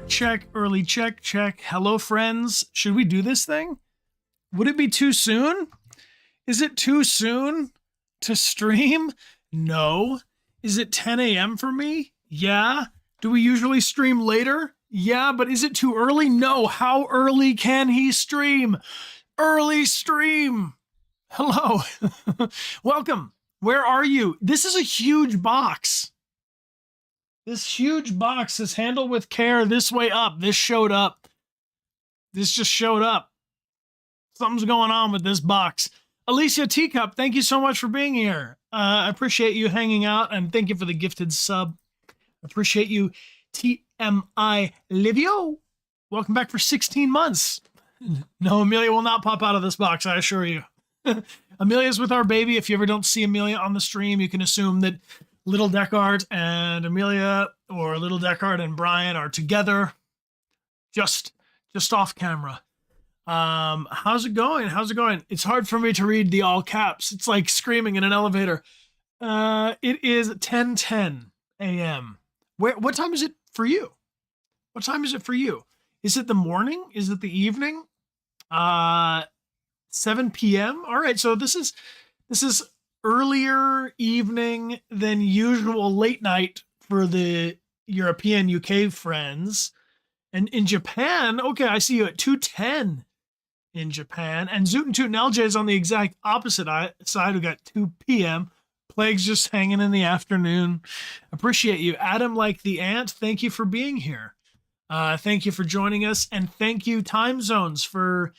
Check, early check. Hello, friends. Should we do this thing? Would it be too soon? Is it too soon to stream? No. Is it 10 a.m. for me? Yeah. Do we usually stream later? Yeah, but is it too early? No. How early can he stream? Early stream. Hello. Welcome. Where are you? This is a huge box. This huge box is handled with care this way up. This showed up. This just showed up. Something's going on with this box. Alicia Teacup, thank you so much for being here. I appreciate you hanging out, and thank you for the gifted sub. Appreciate you, TMI Livio. Welcome back for 16 months. No, Amelia will not pop out of this box, I assure you. Amelia's with our baby. If you ever don't see Amelia on the stream, you can assume that Little Dechart and Amelia, or Little Dechart and Brian, are together, just off camera. How's it going? It's hard for me to read the all caps. It's like screaming in an elevator. It is 10:10 a.m. What time is it for you? What time is it for you? Is it the morning? Is it the evening? 7 p.m. All right, so this is earlier evening than usual late night for the European UK friends. And in Japan, okay, I see you at 2:10 in Japan. And Zoot and Toot and LJ is on the exact opposite side. We got 2 p.m. Plague's just hanging in the afternoon. Appreciate you. Adam like the ant, thank you for being here. Thank you for joining us. And thank you, Time Zones, for...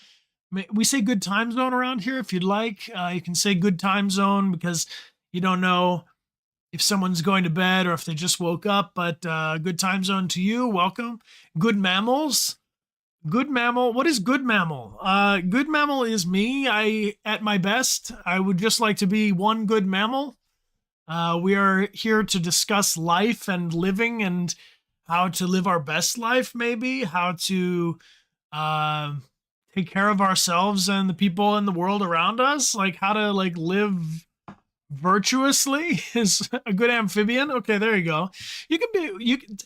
We say good time zone around here. If you'd like, you can say good time zone, because you don't know if someone's going to bed or if they just woke up, but good time zone to you. Welcome. Good mammals. Good mammal. What is good mammal? Good mammal is me. At my best, I would just like to be one good mammal. We are here to discuss life and living and how to live our best life, maybe how to uh, take care of ourselves and the people in the world around us, like how to like live virtuously is a good amphibian. Okay, there you go. You can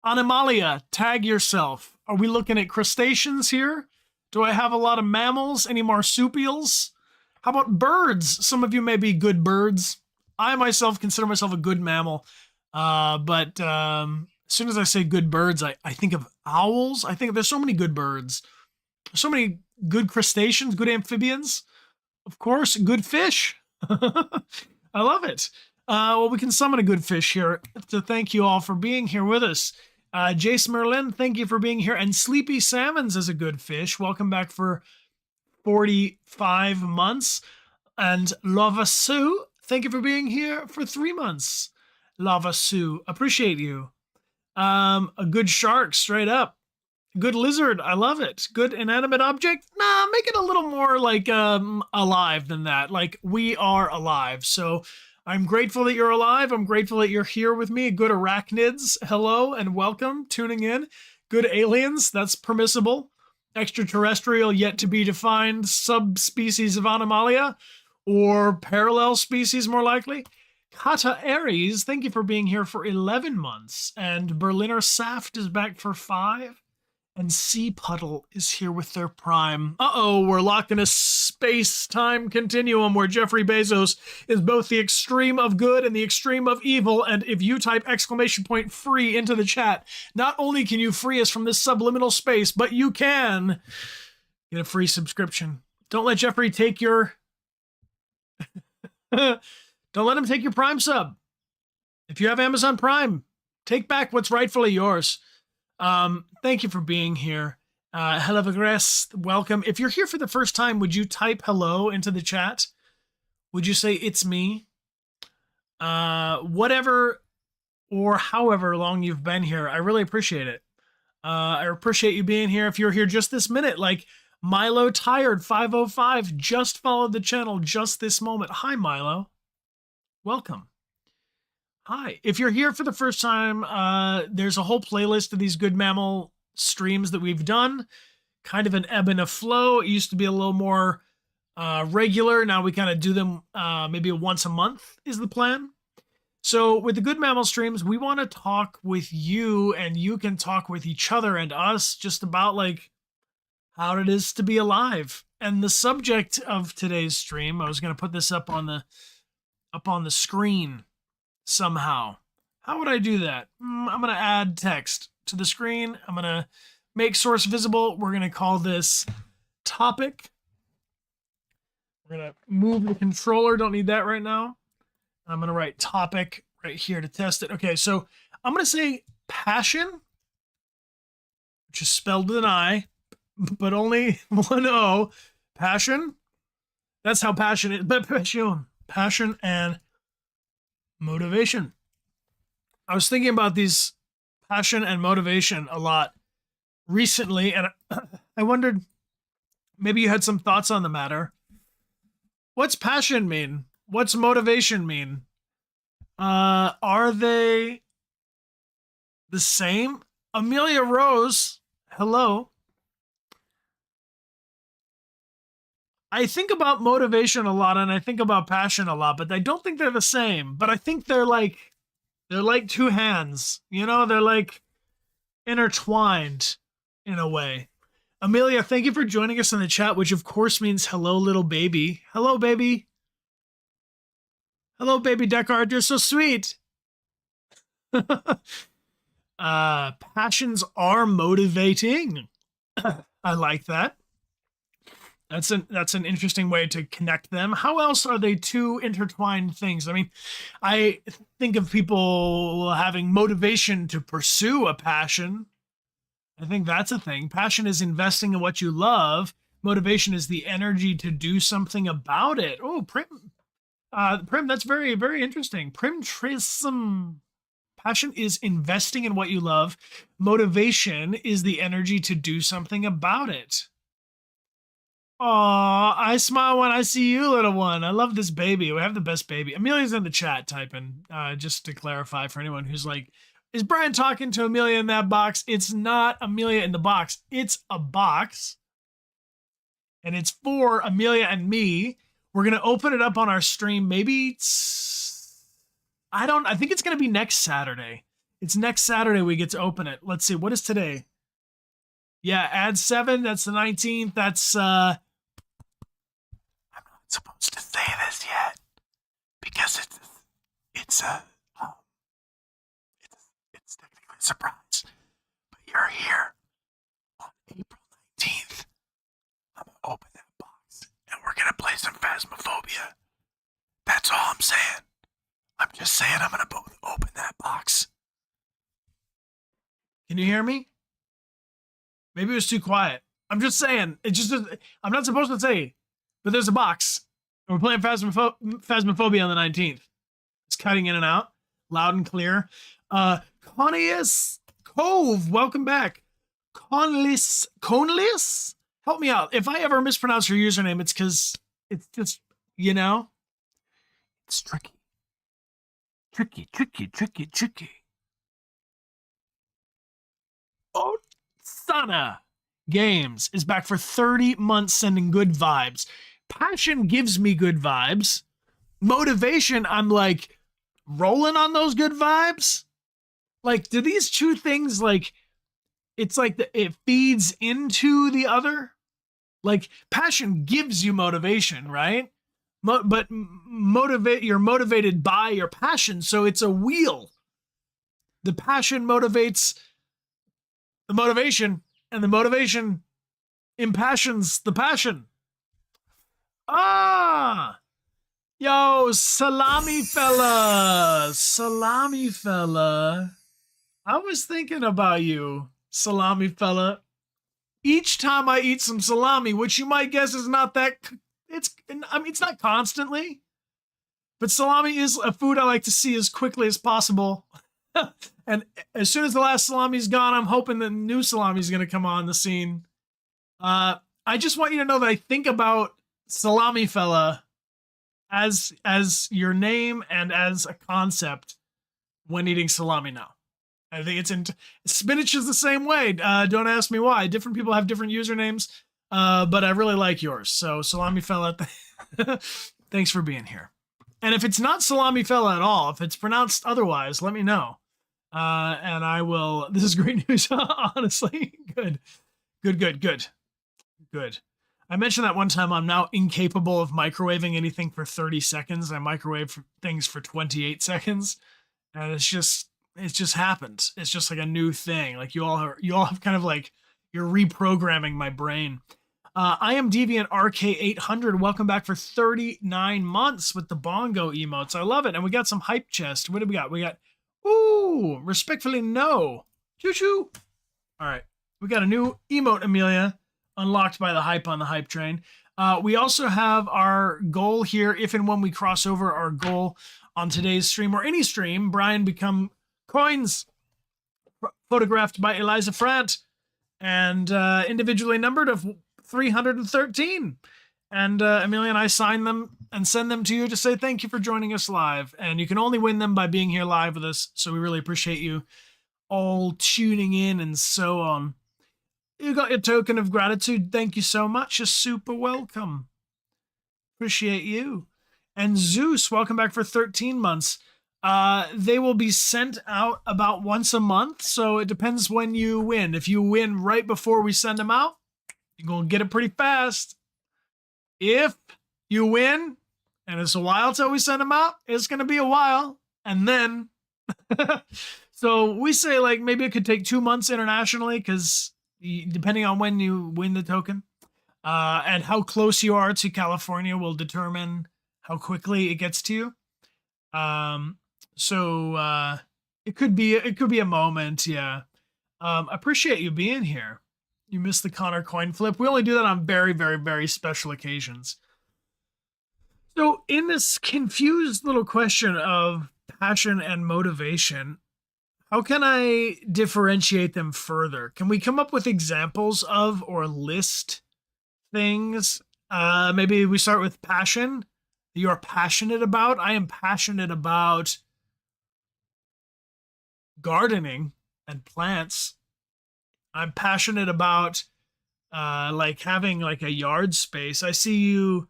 Animalia, tag yourself. Are we looking at crustaceans here? Do I have a lot of mammals? Any marsupials? How about birds? Some of you may be good birds. I myself consider myself a good mammal. But as soon as I say good birds, I think of owls. I think there's so many good birds. So many good crustaceans, good amphibians. Of course, good fish. I love it. Well, we can summon a good fish here to thank you all for being here with us. Jace Merlin, thank you for being here. And Sleepy Salmons is a good fish. Welcome back for 45 months. And Lava Sue, thank you for being here for 3 months. Lava Sue, appreciate you. A good shark, straight up. Good lizard, I love it. Good inanimate object, nah, make it a little more like alive than that. Like we are alive. So I'm grateful that you're alive. I'm grateful that you're here with me. Good arachnids, hello and welcome, tuning in. Good aliens, that's permissible. Extraterrestrial, yet to be defined subspecies of Animalia, or parallel species more likely. Kata Aries, thank you for being here for 11 months. And Berliner Saft is back for 5. And Sea Puddle is here with their prime. Uh-oh, we're locked in a space-time continuum where Jeffrey Bezos is both the extreme of good and the extreme of evil. And if you type !free into the chat, not only can you free us from this subliminal space, but you can get a free subscription. Don't let Jeffrey take your... Don't let him take your Prime sub. If you have Amazon Prime, take back what's rightfully yours. Thank you for being here. Hello, Vigres, welcome. If you're here for the first time, would you type hello into the chat? Would you say it's me? Whatever or however long you've been here, I really appreciate it. I appreciate you being here. If you're here just this minute, like Milo Tired 505 just followed the channel just this moment. Hi, Milo. Welcome. Hi. If you're here for the first time, there's a whole playlist of these Good Mammal streams that we've done. Kind of an ebb and a flow. It used to be a little more regular. Now we kind of do them maybe once a month is the plan. So with the Good Mammal streams, we want to talk with you and you can talk with each other and us just about like how it is to be alive. And the subject of today's stream, I was going to put this up on the screen somehow. How would I do that? I'm going to add text to the screen. I'm going to make source visible. We're going to call this topic. We're going to move the controller. Don't need that right now. I'm going to write topic right here to test it. Okay, so I'm going to say passion, which is spelled with an I, but only one O. Passion. That's how passion is. But passion and motivation. I was thinking about these passion and motivation a lot recently, and I wondered, maybe you had some thoughts on the matter. What's passion mean? What's motivation mean? Are they the same? Amelia Rose, hello. I think about motivation a lot and I think about passion a lot, but I don't think they're the same. But I think they're like two hands, you know, they're like intertwined in a way. Amelia, thank you for joining us in the chat, which of course means hello, little baby. Hello, baby. Hello, baby Dechart. You're so sweet. Passions are motivating. I like that. That's an interesting way to connect them. How else are they two intertwined things? I mean, I think of people having motivation to pursue a passion. I think that's a thing. Passion is investing in what you love. Motivation is the energy to do something about it. Oh, Prim, that's very, very interesting. Primtrism. Passion is investing in what you love. Motivation is the energy to do something about it. Aw, I smile when I see you, little one. I love this baby. We have the best baby. Amelia's in the chat typing, just to clarify for anyone who's like, is Brian talking to Amelia in that box? It's not Amelia in the box. It's a box. And it's for Amelia and me. We're going to open it up on our stream. Maybe I think it's going to be next Saturday. It's next Saturday we get to open it. Let's see. What is today? Yeah, add 7. That's the 19th. That's, I'm not supposed to say this yet because it's technically a surprise. But you're here on April 19th. I'm going to open that box and we're going to play some phasmophobia. That's all I'm saying. I'm just saying I'm going to open that box. Can you hear me? Maybe it was too quiet. I'm just saying. I'm not supposed to say, but there's a box. And we're playing Phasmophobia on the 19th. It's cutting in and out. Loud and clear. Connius Cove, welcome back. Conlis? Help me out. If I ever mispronounce your username, it's because it's just, it's tricky. Tricky. Oh, Sana Games is back for 30 months sending good vibes. Passion gives me good vibes. Motivation, I'm like rolling on those good vibes. Like, do these two things, like, it's like it feeds into the other? Like, passion gives you motivation, right? But you're motivated by your passion, so it's a wheel. The passion motivates the motivation, and the motivation impassions the passion. Yo, salami fella. I was thinking about you, salami fella. Each time I eat some salami, which you might guess is not that, it's not constantly, but salami is a food I like to see as quickly as possible. And as soon as the last salami's gone, I'm hoping the new salami's going to come on the scene. I just want you to know that I think about salami fella as your name and as a concept when eating salami now. I think spinach is the same way. Don't ask me why. Different people have different usernames, but I really like yours. So salami fella, thanks for being here. And if it's not salami fella at all, if it's pronounced otherwise, let me know. And I will. This is great news, honestly. Good. I mentioned that one time I'm now incapable of microwaving anything for 30 seconds. I microwave things for 28 seconds. And it just happens. It's just like a new thing. Like you all have kind of like, you're reprogramming my brain. I am Deviant RK800. Welcome back for 39 months with the bongo emotes. I love it. And we got some hype chest. What do we got? We got, ooh, respectfully no. Choo-choo. All right. We got a new emote, Amelia, unlocked by the hype on the hype train. We also have our goal here. If and when we cross over our goal on today's stream or any stream, Brian become coins photographed by Eliza Frant and individually numbered of 313. And Amelia and I sign them and send them to you to say thank you for joining us live. And you can only win them by being here live with us. So we really appreciate you all tuning in and so on. You got your token of gratitude. Thank you so much. You're super welcome. Appreciate you. And Zeus, welcome back for 13 months. They will be sent out about once a month. So it depends when you win. If you win right before we send them out, you're going to get it pretty fast. If you win, and it's a while till we send them out, it's going to be a while. And then, so we say like maybe it could take 2 months internationally because depending on when you win the token and how close you are to California will determine how quickly it gets to you. So it could be a moment. Yeah. Appreciate you being here. You missed the Connor coin flip. We only do that on very, very, very special occasions. So in this confused little question of passion and motivation, how can I differentiate them further? Can we come up with examples of or list things Maybe we start with passion. You are passionate about. I am passionate about gardening and plants. I'm passionate about like having like a yard space. I see you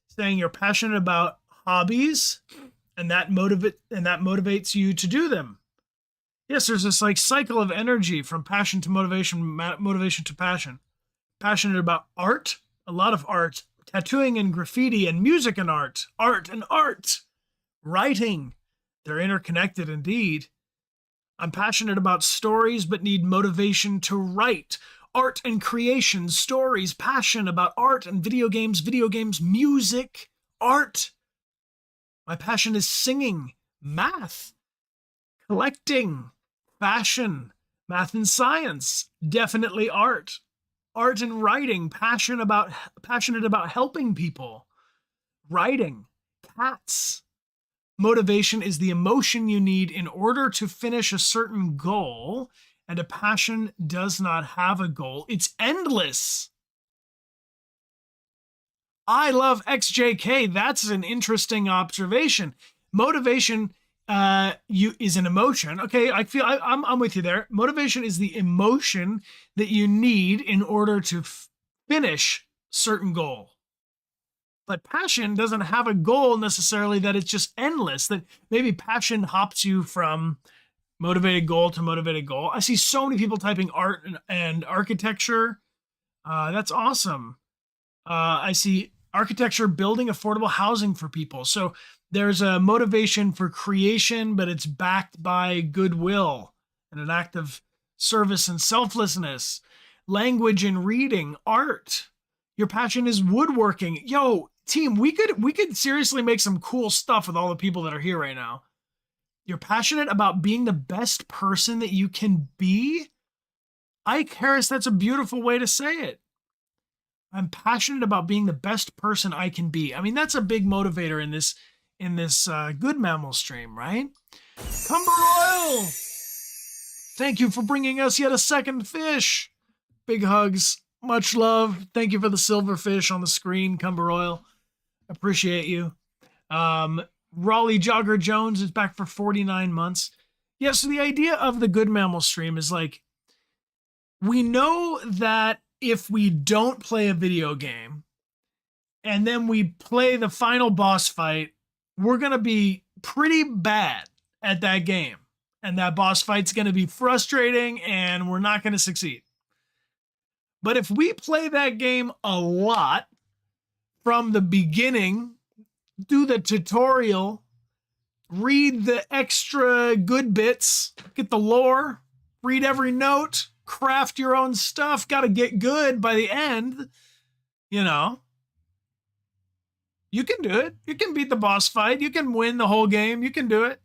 saying you're passionate about hobbies and that motivates you to do them. Yes, there's this like cycle of energy from passion to motivation, motivation to passion. Passionate about art, a lot of art, tattooing and graffiti and music and art, writing. They're interconnected indeed. I'm passionate about stories, but need motivation to write. Art and creation, stories, passion about art and video games, music, art. My passion is singing, math, collecting, fashion, math and science, definitely art. Art and writing, passionate about helping people. Writing, cats. Motivation is the emotion you need in order to finish a certain goal, and a passion does not have a goal. It's endless. I love XJK. That's an interesting observation. Motivation is an emotion. Okay, I'm with you there. Motivation is the emotion that you need in order to finish certain goal. But passion doesn't have a goal necessarily, that it's just endless, that maybe passion hops you from motivated goal to motivated goal. I see so many people typing art and architecture. That's awesome. I see architecture, building affordable housing for people. So there's a motivation for creation, but it's backed by goodwill and an act of service and selflessness. Language and reading, art. Your passion is woodworking. Yo, team, we could seriously make some cool stuff with all the people that are here right now. You're passionate about being the best person that you can be. Ike Harris, that's a beautiful way to say it. I'm passionate about being the best person I can be. I mean, that's a big motivator in this Good Mammal stream, right? Cumber Royal, thank you for bringing us yet a second fish. Big hugs, much love. Thank you for the silver fish on the screen, Cumber Royal. Appreciate you. Raleigh Jogger Jones is back for 49 months. Yeah, so the idea of the Good Mammal stream is like, we know that if we don't play a video game and then we play the final boss fight, we're going to be pretty bad at that game. And that boss fight's going to be frustrating and we're not going to succeed. But if we play that game a lot from the beginning, do the tutorial, read the extra good bits, get the lore, read every note, craft your own stuff, got to get good by the end, you know. You can do it. You can beat the boss fight. You can win the whole game. You can do it.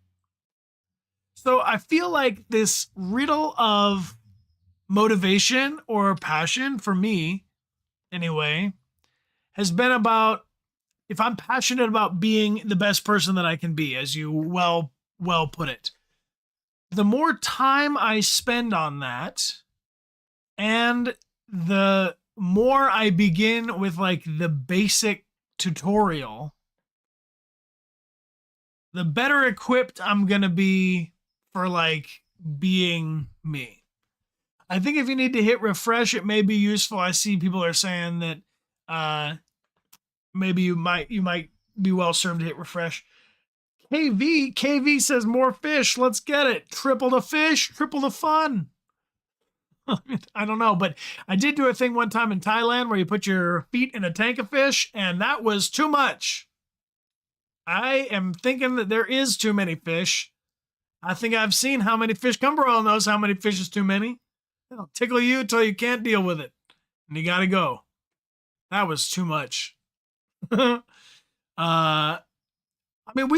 So I feel like this riddle of motivation or passion, for me anyway, has been about, if I'm passionate about being the best person that I can be, as you well put it, the more time I spend on that, and the more I begin with like the basic tutorial, the better equipped I'm going to be for like being me. I think if you need to hit refresh, it may be useful. I see people are saying that maybe you might be well served to hit refresh. KV says more fish. Let's get it. Triple the fish, triple the fun. I don't know, but I did do a thing one time in Thailand where you put your feet in a tank of fish, and that was too much. I am thinking that there is too many fish. I think I've seen how many fish. Cumberall knows how many fish is too many. It'll tickle you until you can't deal with it, and you gotta go. That was too much. I mean,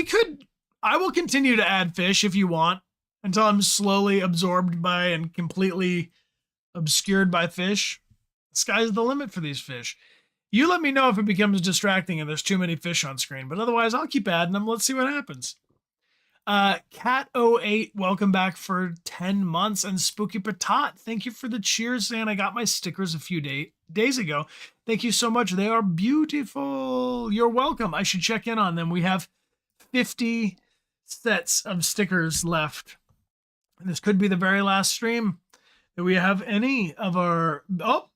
I will continue to add fish if you want until I'm slowly absorbed by and completely obscured by fish. The sky's the limit for these fish. You let me know if it becomes distracting and there's too many fish on screen, but otherwise I'll keep adding them. Let's see what happens. Cat08, welcome back for 10 months. And Spooky Patat, thank you for the cheers. And I got my stickers a few days ago. Thank you so much. They are beautiful. You're welcome. I should check in on them. We have 50 sets of stickers left. And this could be the very last stream that we have any of our. Oh,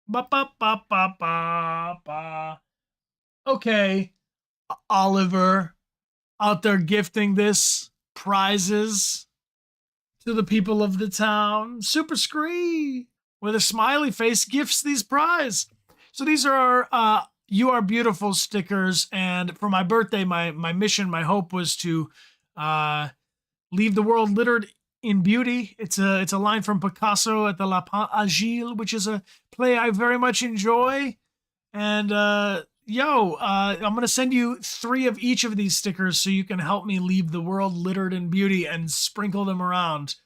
ba ba ba ba ba ba. Okay, Oliver out there gifting this prizes to the people of the town. Super Scree with a smiley face gifts these prize. So these are our You Are Beautiful stickers. And for my birthday, my mission, my hope was to leave the world littered in beauty. It's a line from Picasso at the Lapin Agile, which is a play I very much enjoy. And I'm gonna send you 3 of each of these stickers so you can help me leave the world littered in beauty and sprinkle them around.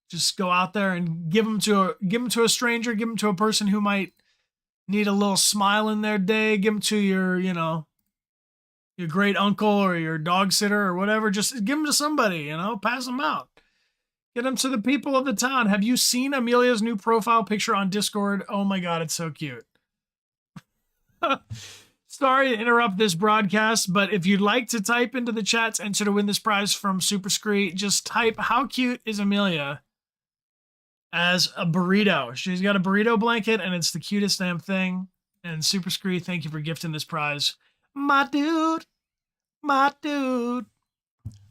Just go out there and give them to a stranger, give them to a person who might need a little smile in their day, give them to your great uncle or your dog sitter or whatever. Just give them to somebody, pass them out. Get them to the people of the town. Have you seen Amelia's new profile picture on Discord? Oh my God, it's so cute. Sorry to interrupt this broadcast, but if you'd like to type into the chats, enter to win this prize from Super Scree, just type, how cute is Amelia as a burrito? She's got a burrito blanket, and it's the cutest damn thing. And Super Scree, thank you for gifting this prize. My dude. My dude.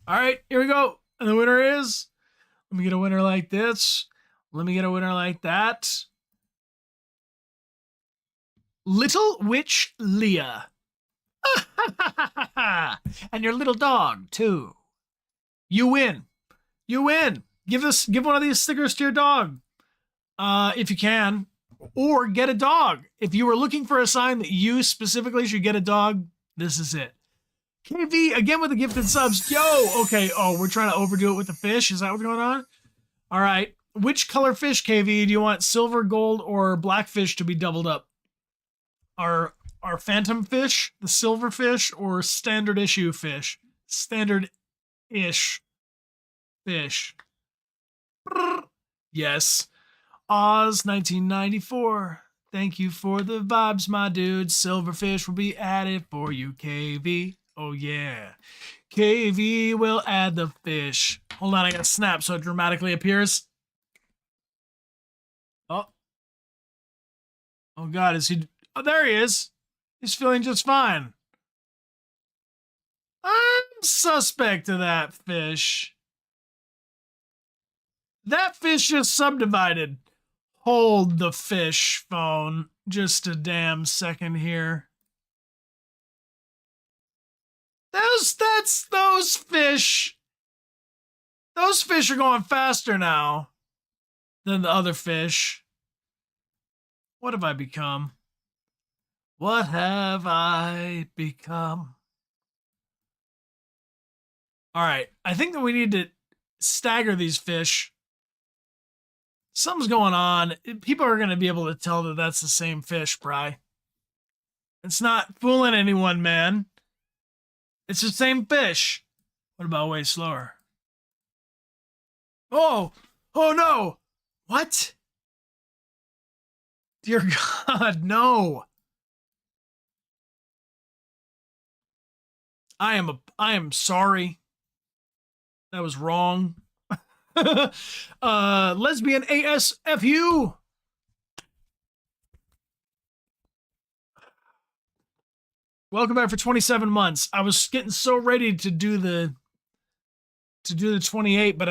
All right, here we go. And the winner is, let me get a winner like this. Let me get a winner like that. Little Witch Leah. And your little dog, too. You win. You win. Give one of these stickers to your dog. If you can. Or get a dog. If you were looking for a sign that you specifically should get a dog, this is it. KV, again with the gifted subs. Yo! Okay, we're trying to overdo it with the fish. Is that what's going on? All right. Which color fish, KV? Do you want silver, gold, or black fish to be doubled up? Our phantom fish, the silver fish, or standard issue fish? Standard-ish fish. Yes. Oz 1994. Thank you for the vibes, my dude. Silverfish will be added for you, KV. Oh, yeah. KV will add the fish. Hold on, I got snap so it dramatically appears. Oh. Oh, God, is he... Oh, there he is. He's feeling just fine. I'm suspect of that fish. That fish just subdivided. Hold the fish phone just a damn second here. Those fish. Those fish are going faster now than the other fish. What have I become? What have I become? All right, I think that we need to stagger these fish. Something's going on. People are going to be able to tell that that's the same fish, Bri. It's not fooling anyone, man. It's the same fish. What about way slower? Oh no. What? Dear God, no. I am sorry. That was wrong. Lesbian ASFU. Welcome back for 27 months. I was getting so ready to do the 28, but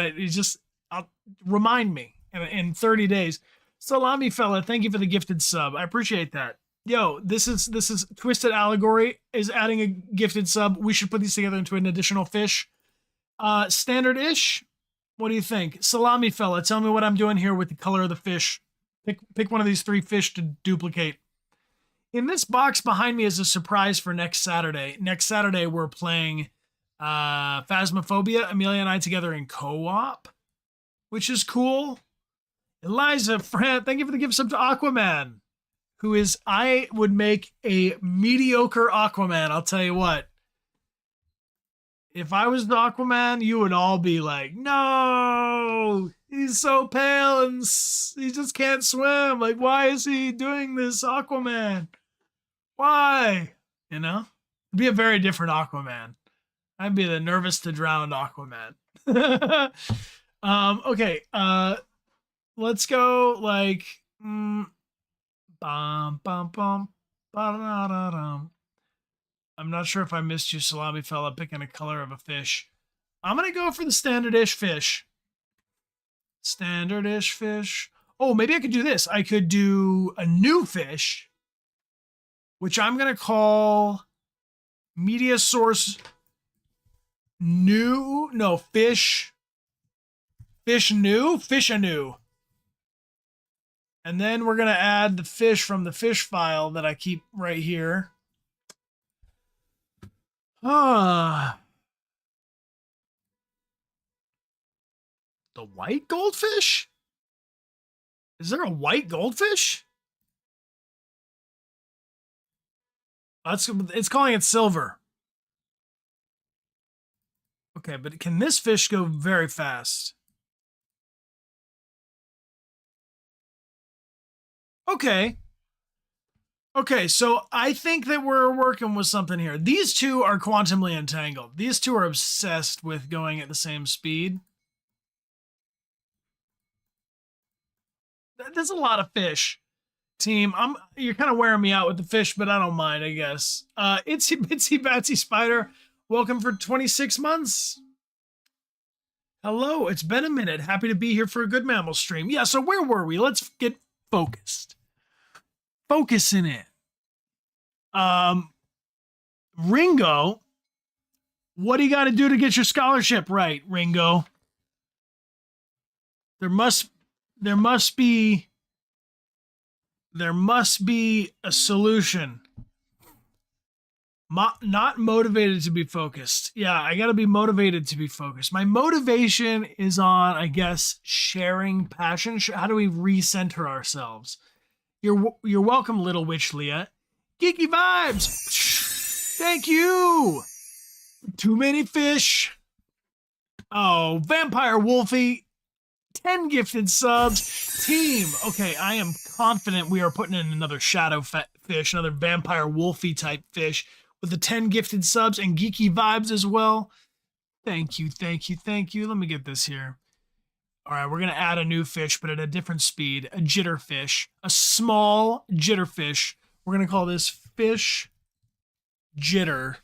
I'll remind me in 30 days. Salami fella, thank you for the gifted sub. I appreciate that. Yo, this is Twisted Allegory is adding a gifted sub. We should put these together into an additional fish. Standard-ish. What do you think? Salami fella, tell me what I'm doing here with the color of the fish. Pick one of these 3 fish to duplicate. In this box behind me is a surprise for next Saturday. Next Saturday, we're playing Phasmophobia, Amelia and I together in co-op, which is cool. Eliza, Fran, thank you for the gift sub to Aquaman, who is, I would make a mediocre Aquaman, I'll tell you what. If I was the Aquaman, you would all be like, no, he's so pale and he just can't swim. Like, why is he doing this, Aquaman? Why? You know? It'd be a very different Aquaman. I'd be the nervous to drown Aquaman. Okay. Let's go like bum bum bum ba-da-da-dum. I'm not sure if I missed you, salami fella, picking a color of a fish. I'm gonna go for the standard-ish fish. Standard-ish fish. Oh, maybe I could do this. I could do a new fish, which I'm gonna call media source new. No, fish. Fish new. Fish anew. And then we're gonna add the fish from the fish file that I keep right here. The white goldfish? Is there a white goldfish? It's calling it silver. Okay, but can this fish go very fast? Okay. Okay, so I think that we're working with something here. These two are quantumly entangled. These two are obsessed with going at the same speed. There's a lot of fish. Team, you're kind of wearing me out with the fish, but I don't mind, I guess. Itsy Bitsy Batsy Spider, welcome for 26 months. Hello, it's been a minute. Happy to be here for a good mammal stream. Yeah, so where were we? Let's get focused. Focusing in. Ringo, what do you got to do to get your scholarship right, Ringo? There must be a solution. Not motivated to be focused. Yeah, I got to be motivated to be focused. My motivation is on, I guess, sharing passion. How do we recenter ourselves? You're welcome, little witch Leah. Geeky vibes. Thank you. Too many fish. Oh, Vampire Wolfie. 10 gifted subs. Team. Okay, I am confident we are putting in another shadow fish, another Vampire Wolfie type fish with the 10 gifted subs and geeky vibes as well. Thank you, thank you, thank you. Let me get this here. All right, we're going to add a new fish, but at a different speed. A jitterfish. A small jitterfish. We're going to call this fish jitter.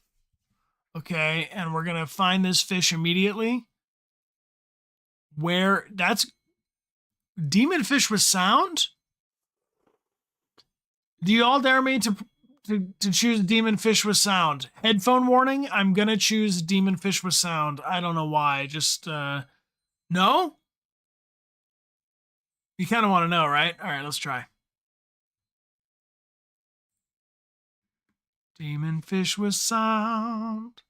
Okay, and we're going to find this fish immediately. Where that's demon fish with sound? Do you all dare me to choose demon fish with sound? Headphone warning, I'm going to choose demon fish with sound. I don't know why. Just, no? You kind of want to know, right? All right, let's try. Demon fish with sound.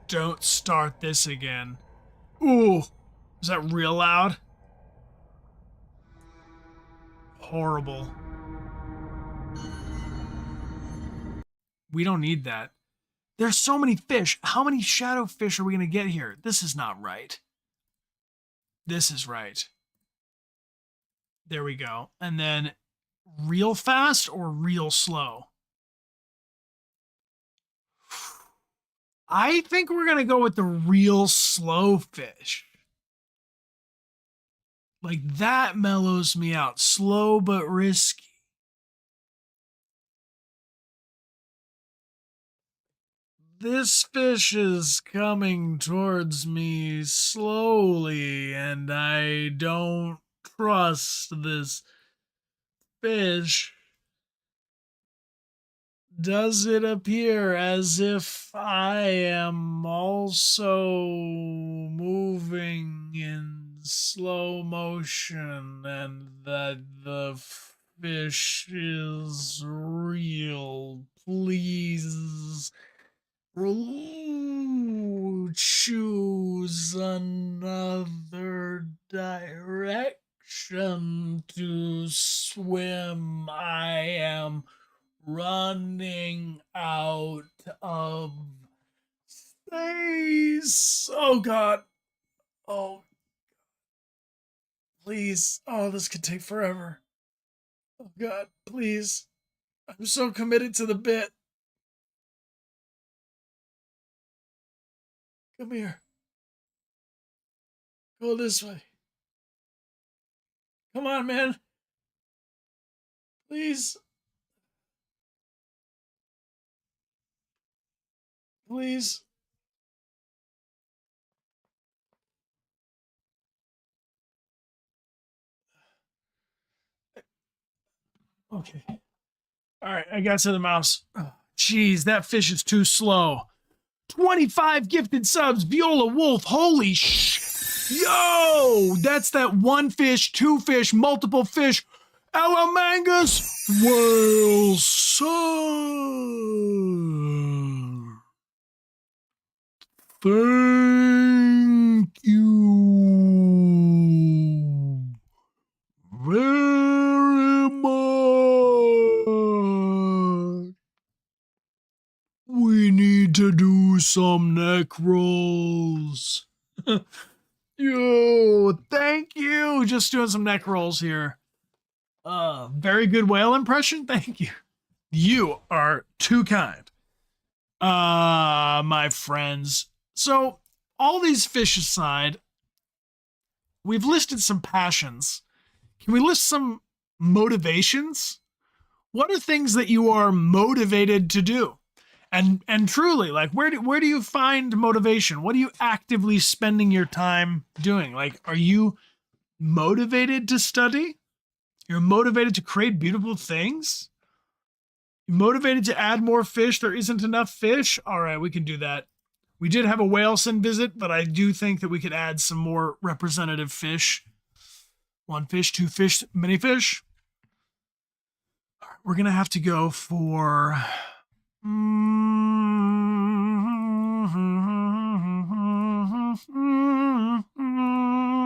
Don't start this again. Ooh, is that real loud? Horrible. We don't need that. There's so many fish. How many shadow fish are we going to get here? This is not right. This is right. There we go. And then real fast or real slow? I think we're going to go with the real slow fish. Like that mellows me out. Slow but risky. This fish is coming towards me slowly, and I don't trust this fish. Does it appear as if I am also moving in slow motion and that the fish is real? Please choose another direction to swim. I am running out of space. Oh God. Oh, please. Oh, this could take forever. Oh God, please. I'm so committed to the bit. Come here. Go this way. Come on, man. Please. Please. Okay. All right, I got to the mouse. Jeez, that fish is too slow. 25 gifted subs, Viola Wolf. Holy sh! Yo! That's that one fish, two fish, multiple fish. Alamangus whale sir. Thank you very much. We need to do some neck rolls. Yo, thank you. Just doing some neck rolls here. Very good whale impression. Thank you. You are too kind. My friends. So, all these fish aside, we've listed some passions. Can we list some motivations? What are things that you are motivated to do? And truly, like, where do you find motivation? What are you actively spending your time doing? Like, are you motivated to study? You're motivated to create beautiful things? You're motivated to add more fish? There isn't enough fish? All right, we can do that. We did have a whaleson visit, but I do think that we could add some more representative fish. One fish, two fish, many fish. All right, we're going to have to go for...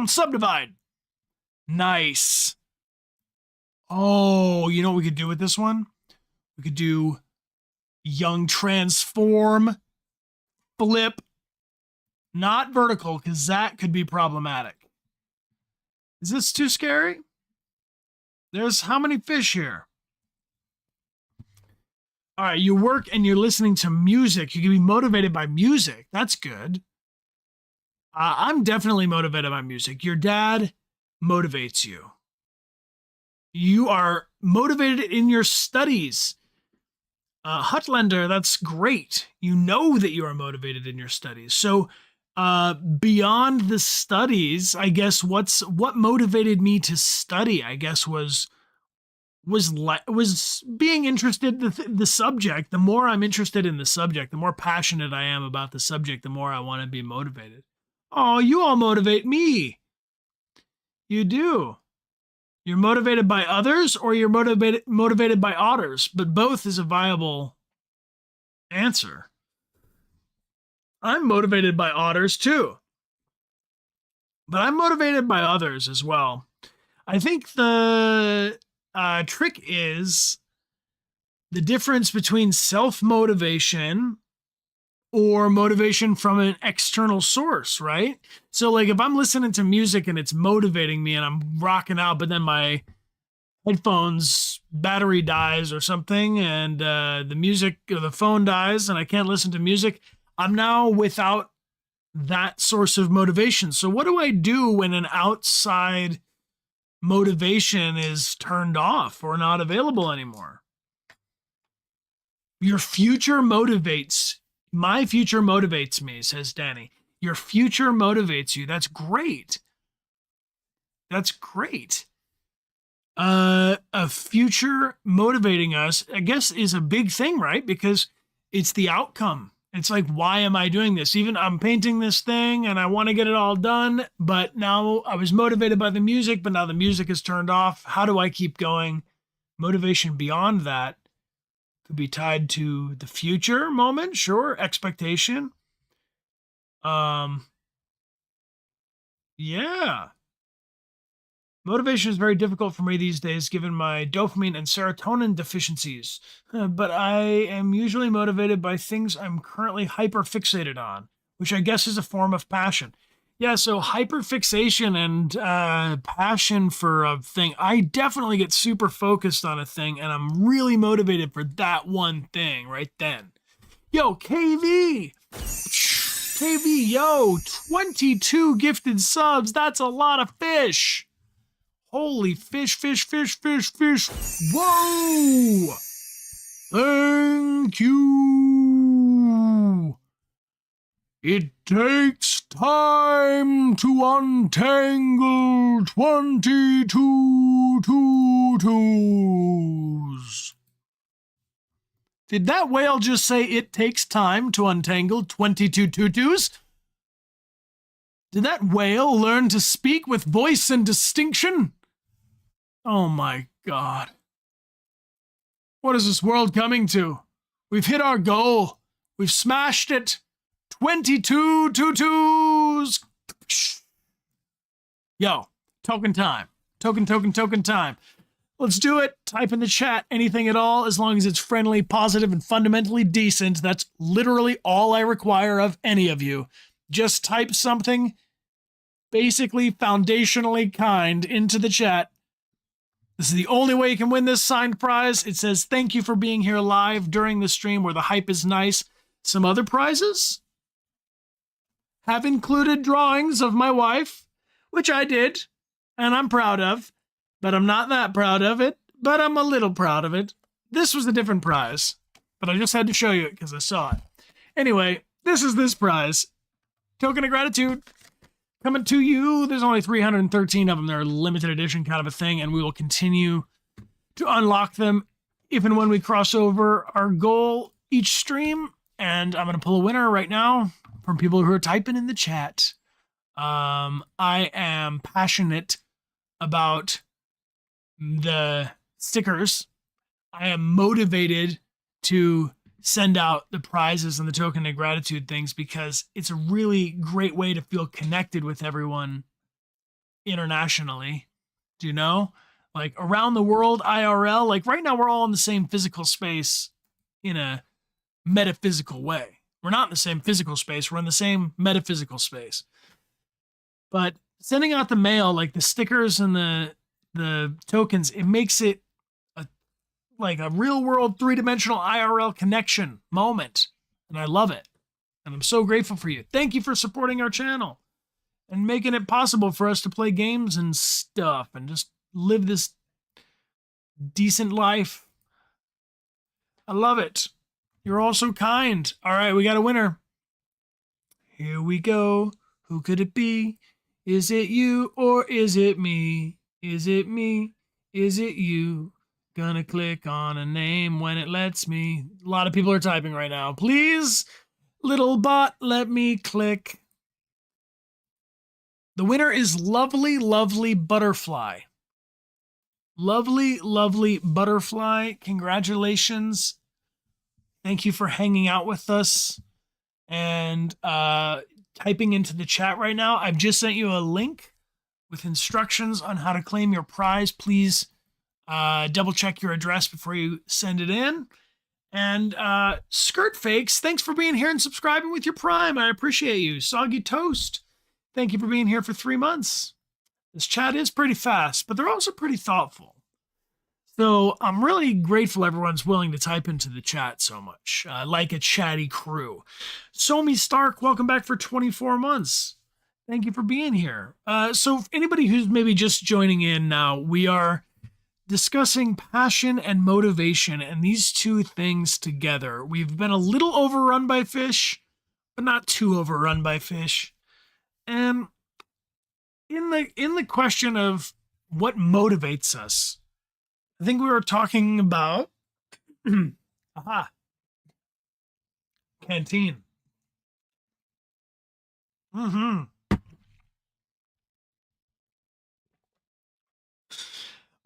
subdivide. Nice. Oh, you know what we could do with this one? We could do young transform, flip, not vertical, because that could be problematic. Is this too scary? There's how many fish here? All right, you work and you're listening to music. You can be motivated by music. That's good. I'm definitely motivated by music. Your dad motivates you. You are motivated in your studies. Hutlander, that's great. You know that you are motivated in your studies. So beyond the studies, I guess what motivated me to study, I guess, was being interested in the subject. The more I'm interested in the subject, the more passionate I am about the subject, the more I want to be motivated. Oh, you all motivate me. You do. You're motivated by others or you're motivated by otters, but both is a viable answer. I'm motivated by otters too. But I'm motivated by others as well. I think the trick is the difference between self-motivation or motivation from an external source, right? So like if I'm listening to music and it's motivating me and I'm rocking out, but then my headphones battery dies or something and the music or the phone dies and I can't listen to music, I'm now without that source of motivation. So what do I do when an outside motivation is turned off or not available anymore? Your future motivates. My future motivates me, says Danny. Your future motivates you. That's great. That's great. A future motivating us, I guess, is a big thing, right? Because it's the outcome. It's like, why am I doing this? Even I'm painting this thing and I want to get it all done, but now I was motivated by the music, but now the music is turned off. How do I keep going? Motivation beyond that could be tied to the future moment, sure, expectation. Yeah. Motivation is very difficult for me these days given my dopamine and serotonin deficiencies, but I am usually motivated by things I'm currently hyperfixated on, which I guess is a form of passion. Yeah, so hyperfixation and passion for a thing. I definitely get super focused on a thing, and I'm really motivated for that one thing right then. Yo, KV! KV, yo, 22 gifted subs. That's a lot of fish. Holy fish, fish, fish, fish, fish. Whoa! Thank you. It takes time to untangle 22 tutus. Did that whale just say it takes time to untangle 22 tutus? Did that whale learn to speak with voice and distinction? Oh my God. What is this world coming to? We've hit our goal. We've smashed it. 22 tutus. Yo, token time. Token time. Let's do it. Type in the chat anything at all, as long as it's friendly, positive, and fundamentally decent. That's literally all I require of any of you. Just type something basically foundationally kind into the chat. This is the only way you can win this signed prize. It says, thank you for being here live during the stream where the hype is nice. Some other prizes have included drawings of my wife, which I did, and I'm proud of, but I'm not that proud of it, but I'm a little proud of it. This was a different prize, but I just had to show you it because I saw it. Anyway, this is this prize. Token of gratitude. Coming to you. There's only 313 of them. They're a limited edition kind of a thing, and we will continue to unlock them if and when we cross over our goal each stream. And I'm going to pull a winner right now from people who are typing in the chat. I am passionate about the stickers. I am motivated to send out the prizes and the token of gratitude things because it's a really great way to feel connected with everyone internationally. Do you know? Like around the world, IRL, like right now we're all in the same physical space in a metaphysical way. We're not in the same physical space. We're in the same metaphysical space. But sending out the mail, like the stickers and the tokens, it makes it like a real world 3-dimensional IRL connection moment. And I love it. And I'm so grateful for you. Thank you for supporting our channel and making it possible for us to play games and stuff and just live this decent life. I love it. You're all so kind. All right, we got a winner. Here we go. Who could it be? Is it you or is it me? Is it me? Is it you? Gonna click on a name when it lets me. A lot of people are typing right now. Please, little bot, let me click. The winner is Lovely, Lovely Butterfly. Lovely, Lovely Butterfly. Congratulations. Thank you for hanging out with us and typing into the chat right now. I've just sent you a link with instructions on how to claim your prize. Please double check your address before you send it in. And Skirt Fakes, thanks for being here and subscribing with your Prime. I appreciate you. Soggy Toast, thank you for being here for 3 months. This chat is pretty fast, but they're also pretty thoughtful. So I'm really grateful everyone's willing to type into the chat so much, like a chatty crew. Somi Stark, welcome back for 24 months. Thank you for being here. So if anybody who's maybe just joining in now, we are discussing passion and motivation and these two things together. We've been a little overrun by fish, but not too overrun by fish. And in the question of what motivates us, I think we were talking about canteen.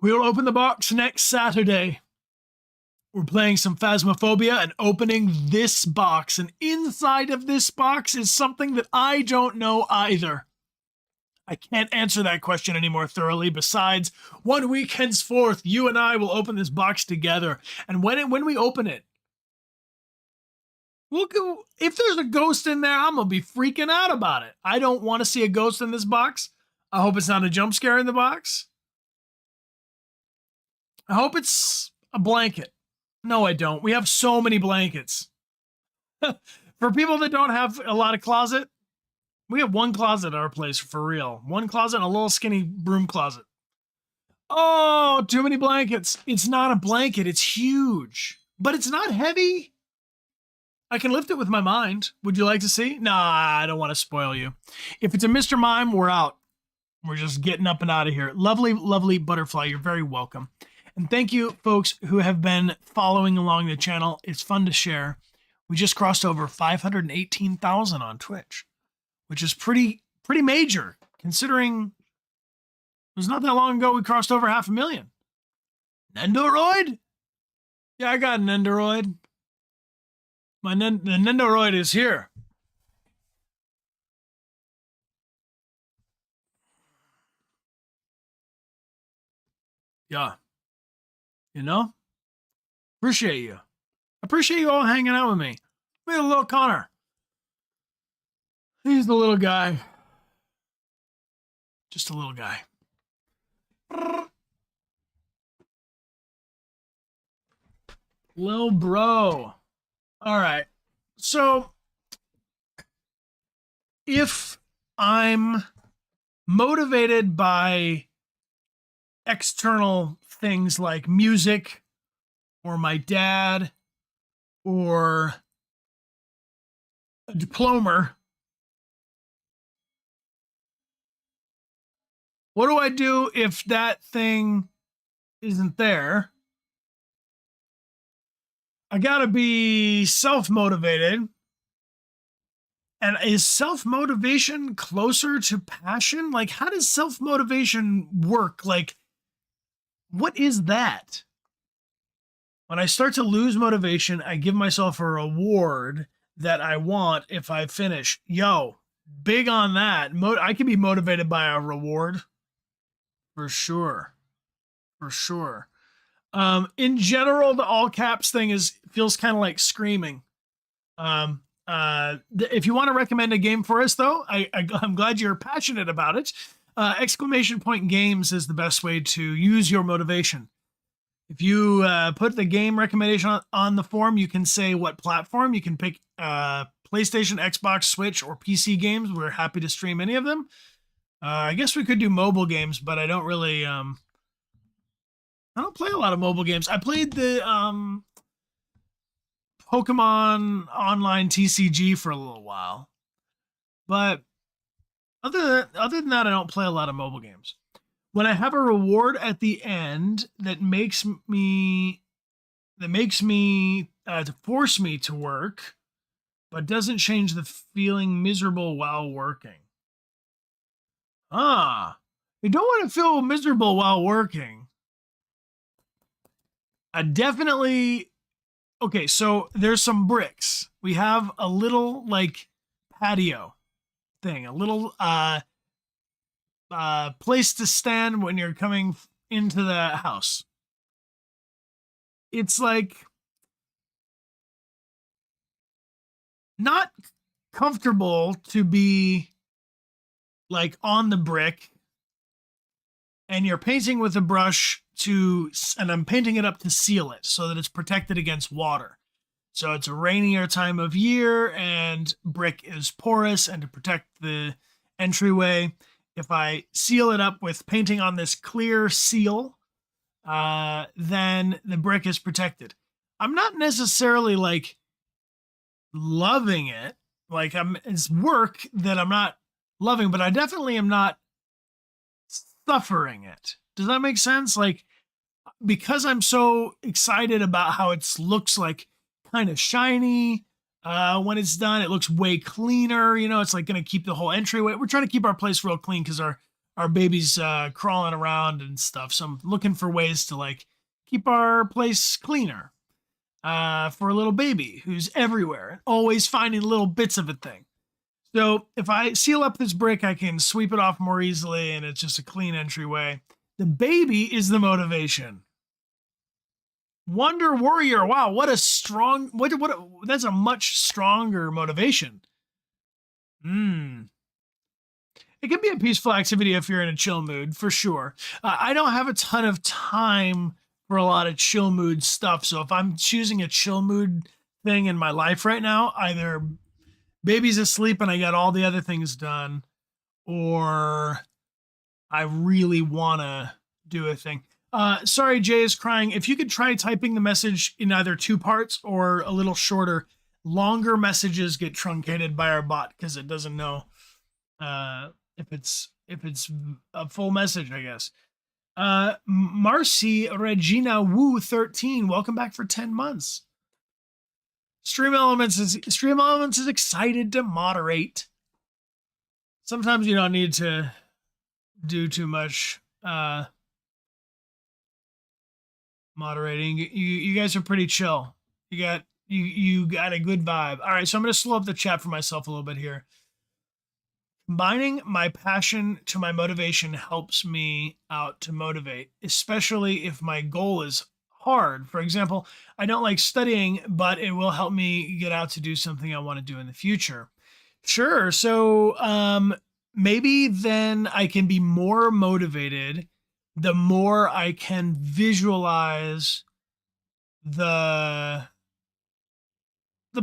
We will open the box next Saturday. We're playing some Phasmophobia and opening this box. And inside of this box is something that I don't know either. I can't answer that question any more thoroughly. Besides, 1 week henceforth, you and I will open this box together. And when we open it, we'll go. If there's a ghost in there, I'm gonna be freaking out about it. I don't want to see a ghost in this box. I hope it's not a jump scare in the box. I hope it's a blanket. No, I don't. We have so many blankets. For people that don't have a lot of closet, we have one closet at our place for real. One closet and a little skinny broom closet. Oh, too many blankets. It's not a blanket. It's huge, but it's not heavy. I can lift it with my mind. Would you like to see? Nah, I don't want to spoil you. If it's a Mr. Mime, we're out. We're just getting up and out of here. Lovely, lovely butterfly. You're very welcome. And thank you, folks, who have been following along the channel. It's fun to share. We just crossed over 518,000 on Twitch, which is pretty major, considering it was not that long ago we crossed over 500,000. Nendoroid? Yeah, I got an Nendoroid. The Nendoroid is here. Yeah. You know? Appreciate you. Appreciate you all hanging out with me. We have a little Connor. He's the little guy. Just a little guy. Lil bro. All right. So if I'm motivated by external things like music or my dad or a diploma, what do I do if that thing isn't there? I gotta be self-motivated. And is self-motivation closer to passion? Like, how does self-motivation work? Like, what is that? When I start to lose motivation, I give myself a reward that I want if I finish. Yo, big on that. I can be motivated by a reward. For sure. For sure. In general, the all caps thing feels kind of like screaming. If you want to recommend a game for us, though, I'm glad you're passionate about it. Exclamation point games is the best way to use your motivation. If you put the game recommendation on the form, you can say what platform. You can pick PlayStation, Xbox, Switch, or PC games. We're happy to stream any of them. I guess we could do mobile games, but I don't really... I don't play a lot of mobile games. I played the Pokemon Online TCG for a little while. But other than that, I don't play a lot of mobile games. When I have a reward at the end that makes me to force me to work, but doesn't change the feeling miserable while working. You don't want to feel miserable while working. Okay, so there's some bricks. We have a little like patio thing, a little place to stand when you're coming into the house. It's like not comfortable to be like on the brick, and you're painting with a brush and I'm painting it up to seal it so that it's protected against water. So it's a rainier time of year and brick is porous, and to protect the entryway, if I seal it up with painting on this clear seal, then the brick is protected. I'm not necessarily like loving it. Like it's work that I'm not loving, but I definitely am not suffering it. Does that make sense? Like, because I'm so excited about how it looks like kind of shiny when it's done, it looks way cleaner. You know, it's like going to keep the whole entryway. We're trying to keep our place real clean because our baby's crawling around and stuff. So I'm looking for ways to like keep our place cleaner for a little baby who's everywhere, always finding little bits of a thing. So if I seal up this brick, I can sweep it off more easily, and it's just a clean entryway. The baby is the motivation. Wonder Warrior. Wow, what a strong, that's a much stronger motivation. It can be a peaceful activity if you're in a chill mood, for sure. I don't have a ton of time for a lot of chill mood stuff. So if I'm choosing a chill mood thing in my life right now, either baby's asleep and I got all the other things done, or I really want to do a thing. Sorry, Jay is crying. If you could try typing the message in either two parts or a little shorter, longer messages get truncated by our bot because it doesn't know if it's a full message, I guess. Marcy Regina Wu 13, welcome back for 10 months. Stream Elements is excited to moderate. Sometimes you don't need to do too much moderating. You guys are pretty chill. You got a good vibe. All right, so I'm going to slow up the chat for myself a little bit here. Combining my passion to my motivation helps me out to motivate, especially if my goal is hard. For example, I don't like studying, but it will help me get out to do something I want to do in the future. Sure. So maybe then I can be more motivated the more I can visualize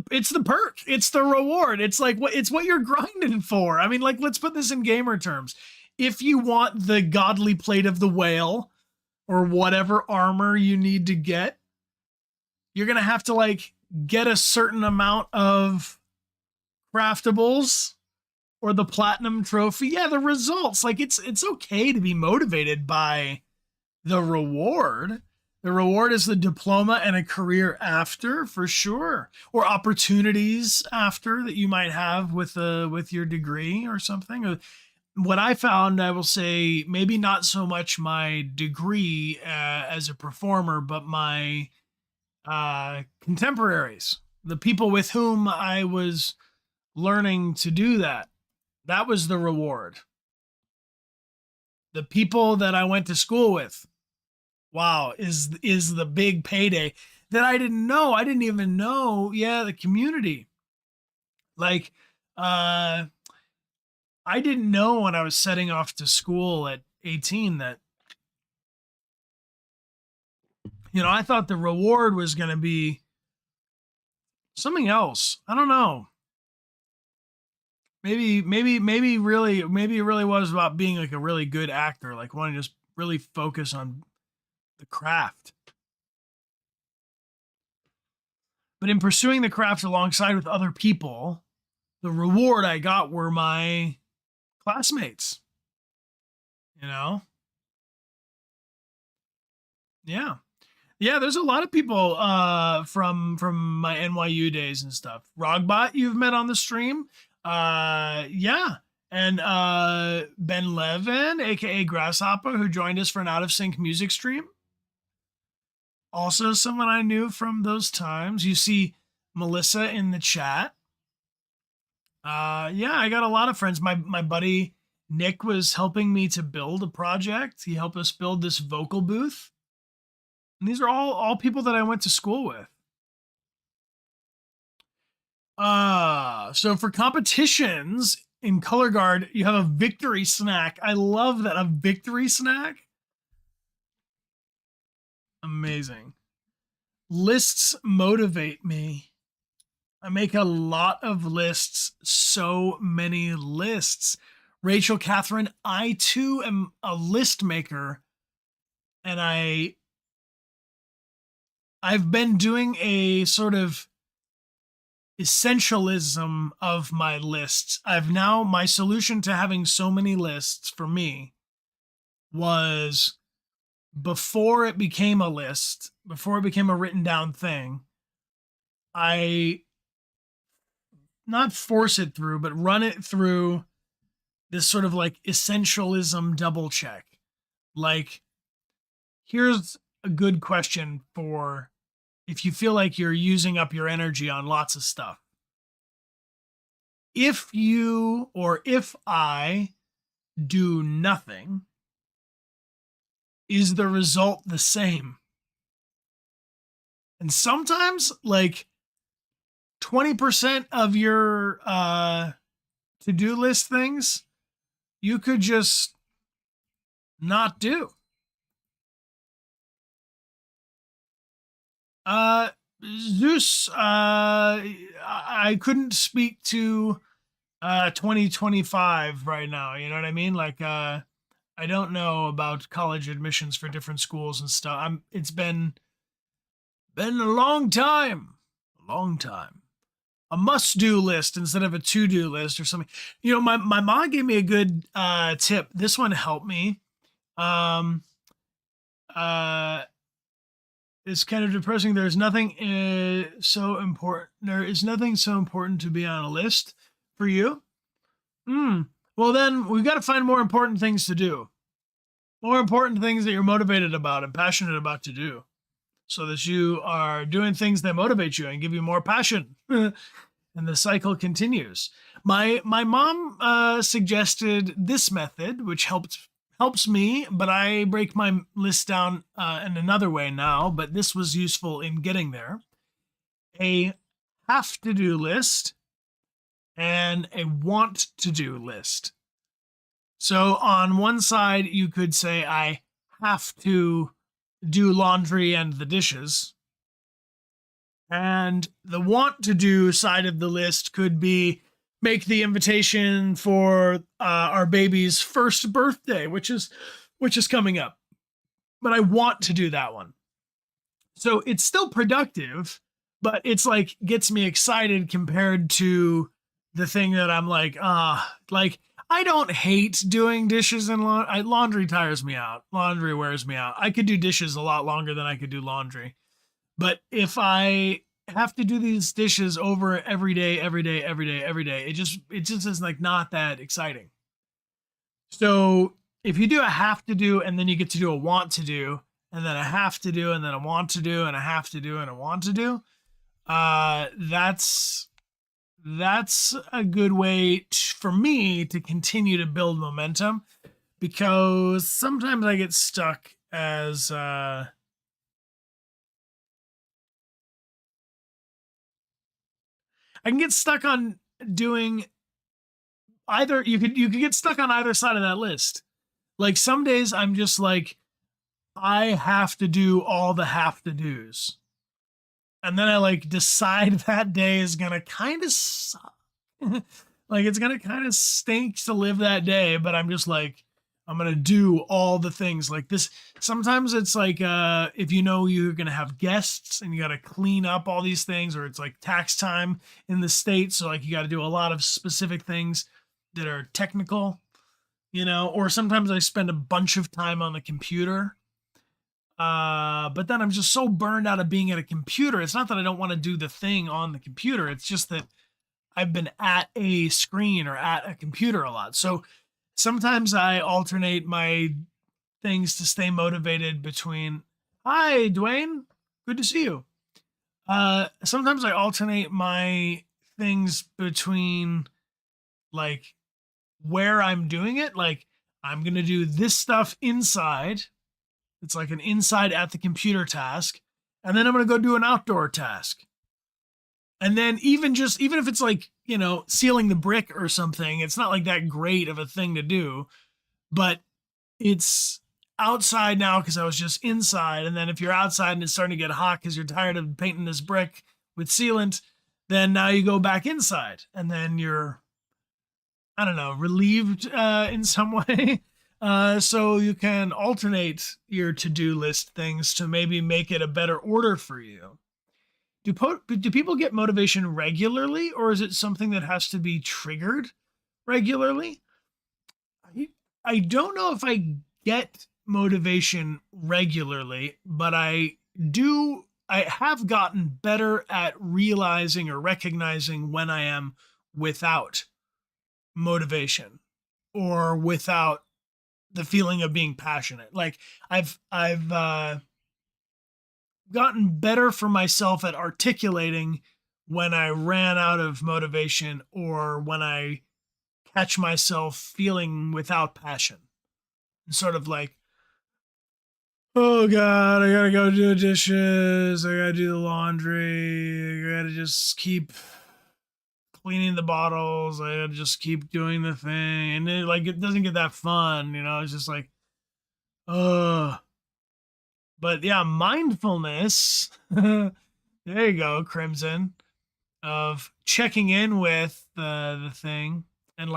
it's the perk, it's the reward, it's like what you're grinding for. I mean, like, let's put this in gamer terms. If you want the godly plate of the whale or whatever armor you need to get, you're gonna have to like get a certain amount of craftables or the platinum trophy. Yeah, the results, like it's okay to be motivated by the reward. The reward is the diploma and a career after, for sure, or opportunities after that you might have with your degree or something. What I found, I will say, maybe not so much my degree as a performer, but my contemporaries, the people with whom I was learning to do that. That was the reward. The people that I went to school with. Wow, is the big payday that I didn't know. I didn't even know. Yeah, the community. Like, I didn't know when I was setting off to school at 18 that, I thought the reward was going to be something else. I don't know. Maybe it really was about being like a really good actor, like wanting to just really focus on the craft. But in pursuing the craft alongside with other people, the reward I got were my classmates. Yeah. Yeah, there's a lot of people from my NYU days and stuff. Rogbot you've met on the stream. Yeah. And Ben Levin, aka Grasshopper, who joined us for an Out of Sync music stream. Also someone I knew from those times. You see Melissa in the chat. Yeah, I got a lot of friends. My buddy Nick was helping me to build a project. He helped us build this vocal booth. And these are all people that I went to school with. So for competitions in Color Guard, you have a victory snack. I love that, a victory snack. Amazing. Lists motivate me. I make a lot of lists, so many lists. Rachel Catherine, I too am a list maker, and I've been doing a sort of essentialism of my lists. My solution to having so many lists for me was, before it became a list, before it became a written down thing, I not force it through, but run it through this sort of like essentialism double check. Like, here's a good question for if you feel like you're using up your energy on lots of stuff. if you or if I do nothing, is the result the same? And sometimes like 20% of your to-do list things you could just not do. Uh Zeus, I couldn't speak to 2025 right now, you know what I mean? Like I don't know about college admissions for different schools and stuff. It's been a long time. A long time. A must-do list instead of a to-do list or something. You know, my mom gave me a good tip. This one helped me. Um uh it's kind of depressing. There's nothing so important. There is nothing so important to be on a list for you. Hmm. Well, then we've got to find more important things to do. More important things that you're motivated about and passionate about to do, so that you are doing things that motivate you and give you more passion. And the cycle continues. My mom suggested this method, which helps me, but I break my list down in another way now. But this was useful in getting there. A have to do list and a want to do list. So on one side, you could say, I have to do laundry and the dishes. And the want to do side of the list could be make the invitation for our baby's first birthday, which is coming up. But I want to do that one. So it's still productive, but it's like gets me excited compared to the thing that I'm like, like I don't hate doing dishes and laundry tires me out. Laundry wears me out. I could do dishes a lot longer than I could do laundry. But if I have to do these dishes over every day, it just is like not that exciting. So if you do a have to do and then you get to do a want to do and then a have to do and then a want to do and a have to do and a want to do, that's a good way for me to continue to build momentum, because sometimes I get stuck as I can get stuck on doing either. You could get stuck on either side of that list. Like some days I'm just like, I have to do all the have to do's. And then I like decide that day is gonna kind of suck. Like it's gonna kind of stink to live that day, but I'm just like, I'm gonna do all the things like this. Sometimes it's like if you know you're gonna have guests and you gotta clean up all these things, or it's like tax time in the States, so like you gotta do a lot of specific things that are technical, you know, or sometimes I spend a bunch of time on the computer. But then I'm just so burned out of being at a computer. It's not that I don't want to do the thing on the computer. It's just that I've been at a screen or at a computer a lot. So sometimes I alternate my things to stay motivated between, hi, Dwayne, good to see you. Sometimes I alternate my things between like where I'm doing it. Like I'm going to do this stuff inside. It's like an inside at the computer task. And then I'm going to go do an outdoor task. And then even if it's like, you know, sealing the brick or something, it's not like that great of a thing to do, but it's outside now because I was just inside. And then if you're outside and it's starting to get hot because you're tired of painting this brick with sealant, then now you go back inside and then you're, I don't know, relieved in some way. So you can alternate your to-do list things to maybe make it a better order for you. Do people get motivation regularly, or is it something that has to be triggered regularly? I don't know if I get motivation regularly, but I have gotten better at realizing or recognizing when I am without motivation or without the feeling of being passionate. Like I've gotten better for myself at articulating when I ran out of motivation or when I catch myself feeling without passion. And sort of like, oh God, I gotta go do the dishes. I gotta do the laundry. I gotta just keep cleaning the bottles. I gotta just keep doing the thing. And it doesn't get that fun, it's just like, ugh. But yeah, mindfulness. There you go, Crimson, of checking in with the thing and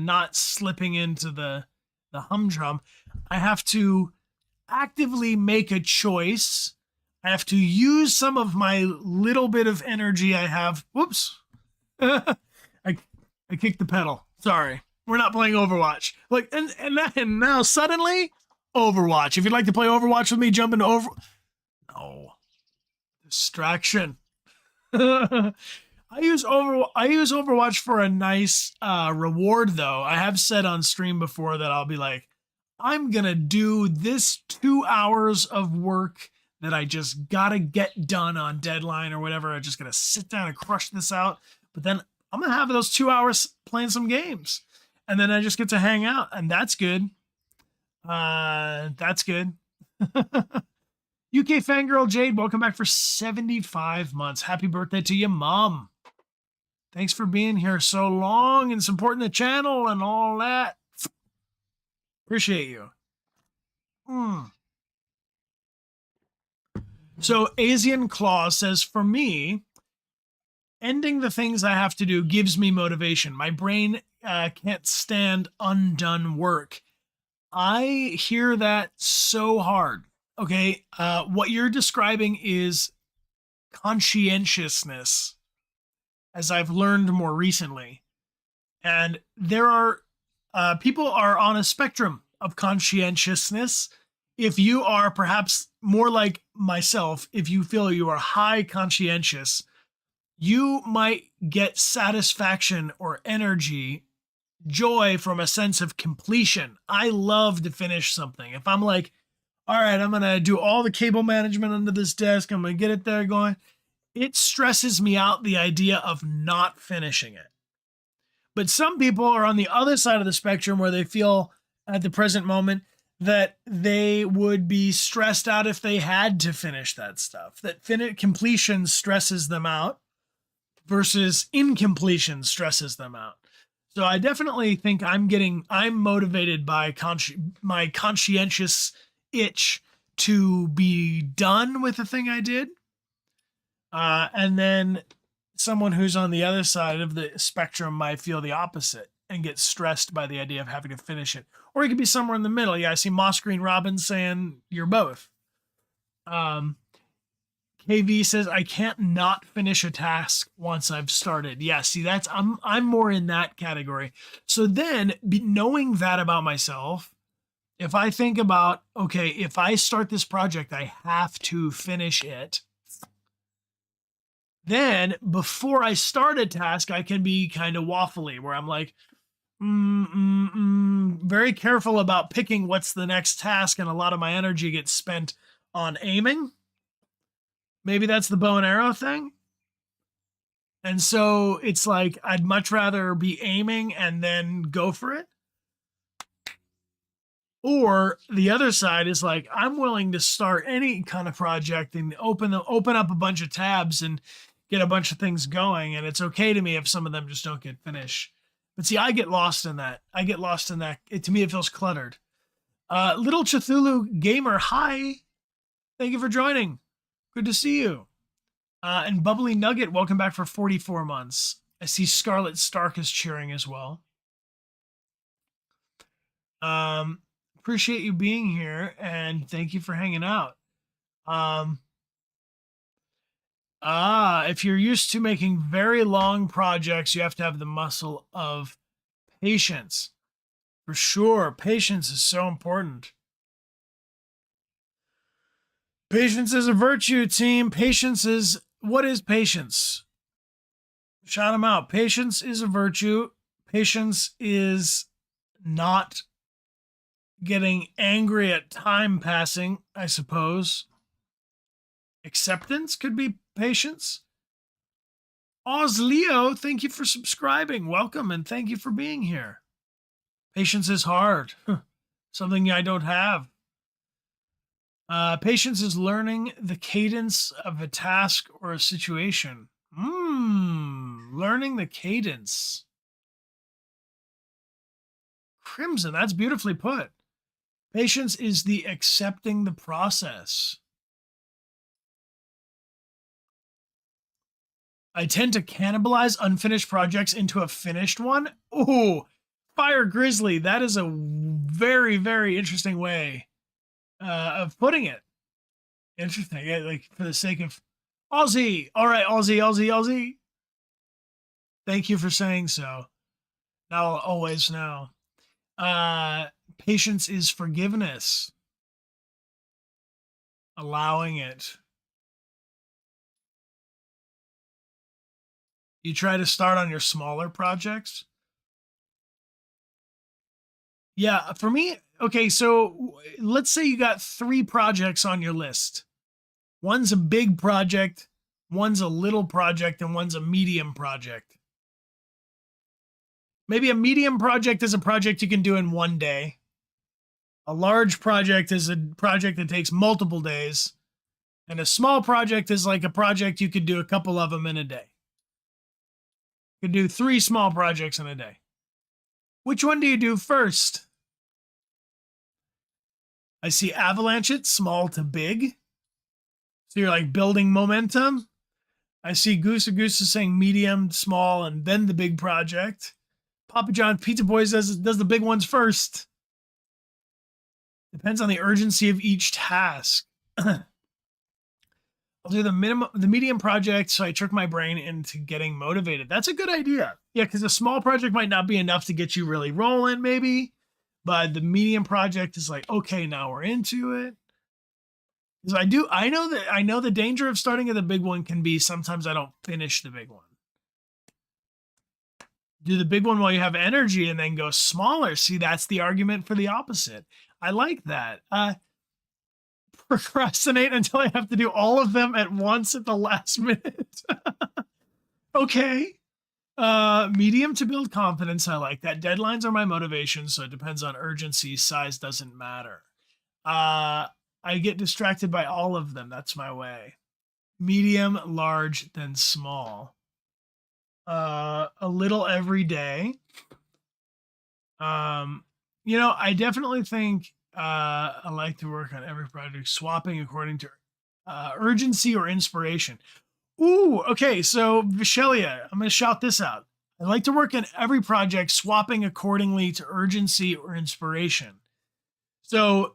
not slipping into the humdrum. I have to actively make a choice. I have to use some of my little bit of energy I have. Whoops. I I kicked the pedal. Sorry. We're not playing Overwatch. And now suddenly Overwatch. If you'd like to play Overwatch with me, jump into No. Distraction. I use Overwatch for a nice reward though. I have said on stream before that I'll be like, I'm gonna do this 2 hours of work that I just gotta get done on deadline or whatever. I'm just gonna sit down and crush this out. But then I'm gonna have those 2 hours playing some games. And then I just get to hang out, and that's good. That's good. UK Fangirl Jade, welcome back for 75 months. Happy birthday to your mom. Thanks for being here so long and supporting the channel and all that. Appreciate you. So Asian Claw says, for me, ending the things I have to do gives me motivation. My brain can't stand undone work. I hear that so hard. Okay, what you're describing is conscientiousness, as I've learned more recently. And there are people are on a spectrum of conscientiousness. If you are perhaps more like myself, if you feel you are high conscientious, you might get satisfaction or energy, joy from a sense of completion. I love to finish something. If I'm like, all right, I'm going to do all the cable management under this desk, I'm going to get it there going, it stresses me out, the idea of not finishing it. But some people are on the other side of the spectrum where they feel at the present moment that they would be stressed out if they had to finish that stuff, that completion stresses them out versus incompletion stresses them out. So I definitely think I'm motivated by my conscientious itch to be done with the thing I did. And then someone who's on the other side of the spectrum might feel the opposite and get stressed by the idea of having to finish it. Or it could be somewhere in the middle. Yeah, I see Moss Green Robin saying you're both. KV says, I can't not finish a task once I've started. Yeah, see, I'm more in that category. So then, knowing that about myself, if I think about, okay, if I start this project, I have to finish it. Then before I start a task, I can be kind of waffly where I'm like, very careful about picking what's the next task. And a lot of my energy gets spent on aiming. Maybe that's the bow and arrow thing. And so it's like, I'd much rather be aiming and then go for it. Or the other side is like, I'm willing to start any kind of project and open up a bunch of tabs and get a bunch of things going. And it's okay to me if some of them just don't get finished. But see, I get lost in that. To me, it feels cluttered. Little Cthulhu Gamer, hi. Thank you for joining. Good to see you. And Bubbly Nugget, welcome back for 44 months. I see Scarlet Stark is cheering as well. Appreciate you being here, and thank you for hanging out. If you're used to making very long projects, you have to have the muscle of patience. For sure, patience is so important. Patience is a virtue, team. What is patience? Shout them out. Patience is a virtue. Patience is not getting angry at time passing, I suppose. Acceptance could be patience. Oz Leo, thank you for subscribing. Welcome and thank you for being here. Patience is hard. Something I don't have. Patience is learning the cadence of a task or a situation. Learning the cadence. Crimson, that's beautifully put. Patience is the accepting the process. I tend to cannibalize unfinished projects into a finished one. Ooh, Fire Grizzly. That is a very, very interesting way of putting it. Interesting. Yeah, like for the sake of Aussie. All right, Aussie. Thank you for saying so. Now I'll always know. Patience is forgiveness. Allowing it. You try to start on your smaller projects. Yeah, for me, okay, so let's say you got 3 projects on your list. One's a big project, one's a little project, and one's a medium project. Maybe a medium project is a project you can do in one day. A large project is a project that takes multiple days. And a small project is like a project you could do a couple of them in a day. You could do 3 small projects in a day. Which one do you do first? I see Avalanche it, small to big. So you're like building momentum. I see Goose is saying medium, small, and then the big project. Papa John Pizza Boys does the big ones first. Depends on the urgency of each task. I'll do the medium project, so I trick my brain into getting motivated. That's a good idea. Yeah, because a small project might not be enough to get you really rolling, maybe. But the medium project is like, okay, now we're into it. Because I know the danger of starting at the big one can be sometimes I don't finish the big one. Do the big one while you have energy and then go smaller. See, that's the argument for the opposite. I like that. Procrastinate until I have to do all of them at once at the last minute. Okay. Medium to build confidence. I like that. Deadlines are my motivation, so it depends on urgency. Size doesn't matter. I get distracted by all of them. That's my way. Medium, large, then small. A little every day. I definitely think I like to work on every project, swapping according to urgency or inspiration. Ooh, okay. So Vishelia, I'm going to shout this out. I like to work in every project, swapping accordingly to urgency or inspiration. So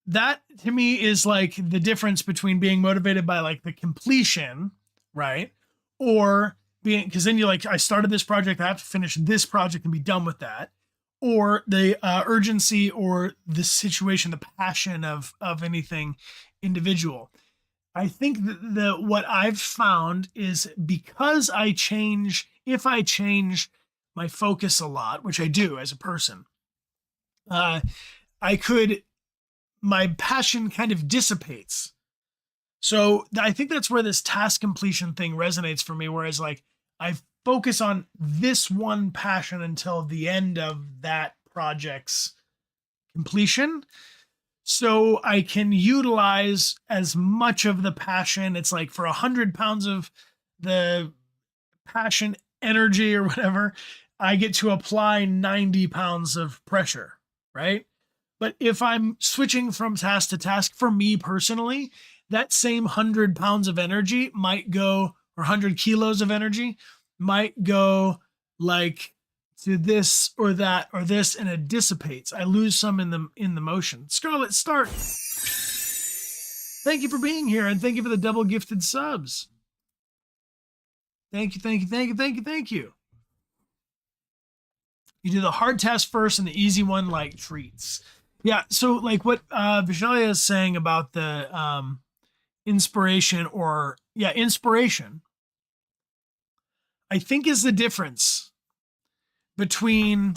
that to me is like the difference between being motivated by like the completion, right? Or being, because then you're like, I started this project, I have to finish this project and be done with that. Or the urgency or the situation, the passion of anything individual. I think that what I've found is because if I change my focus a lot, which I do as a person, my passion kind of dissipates. So I think that's where this task completion thing resonates for me. Whereas like I focus on this one passion until the end of that project's completion. So I can utilize as much of the passion. It's like for 100 pounds of the passion energy or whatever, I get to apply 90 pounds of pressure, right? But if I'm switching from task to task, for me personally, that same 100 pounds of energy might go, or 100 kilos of energy might go like to this or that or this, and it dissipates. I lose some in the motion. Scarlet Start, thank you for being here, and thank you for the double gifted subs. Thank you. You do the hard task first and the easy one like treats. Yeah, so like what Vishalia is saying about the inspiration, I think is the difference between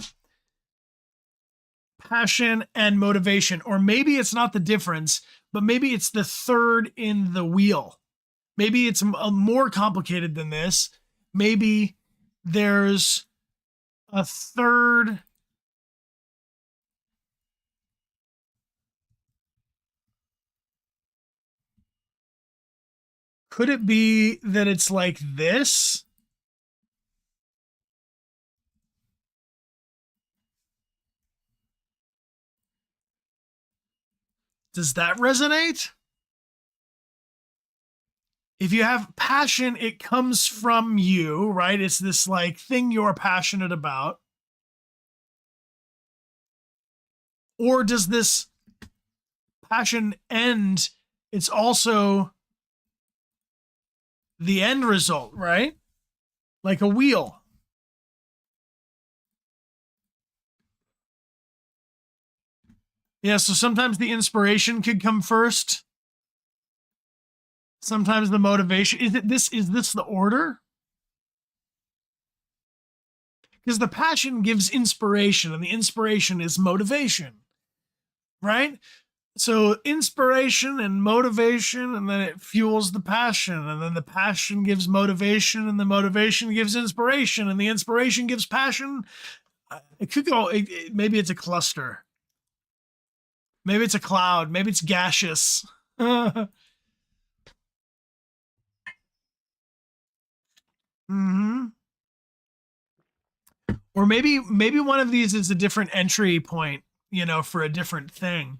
passion and motivation. Or maybe it's not the difference, but maybe it's the third in the wheel. Maybe it's more complicated than this. Maybe there's a third. Could it be that it's like this? Does that resonate? If you have passion, it comes from you, right? It's this like thing you're passionate about. Or does this passion end? It's also the end result, right? Like a wheel. Yeah, so sometimes the inspiration could come first. Sometimes the motivation. Is this the order? Because the passion gives inspiration and the inspiration is motivation, right? So inspiration and motivation, and then it fuels the passion, and then the passion gives motivation, and the motivation gives inspiration, and the inspiration gives passion. It could go, maybe it's a cluster. Maybe it's a cloud. Maybe it's gaseous. Mm-hmm. Or maybe one of these is a different entry point, for a different thing.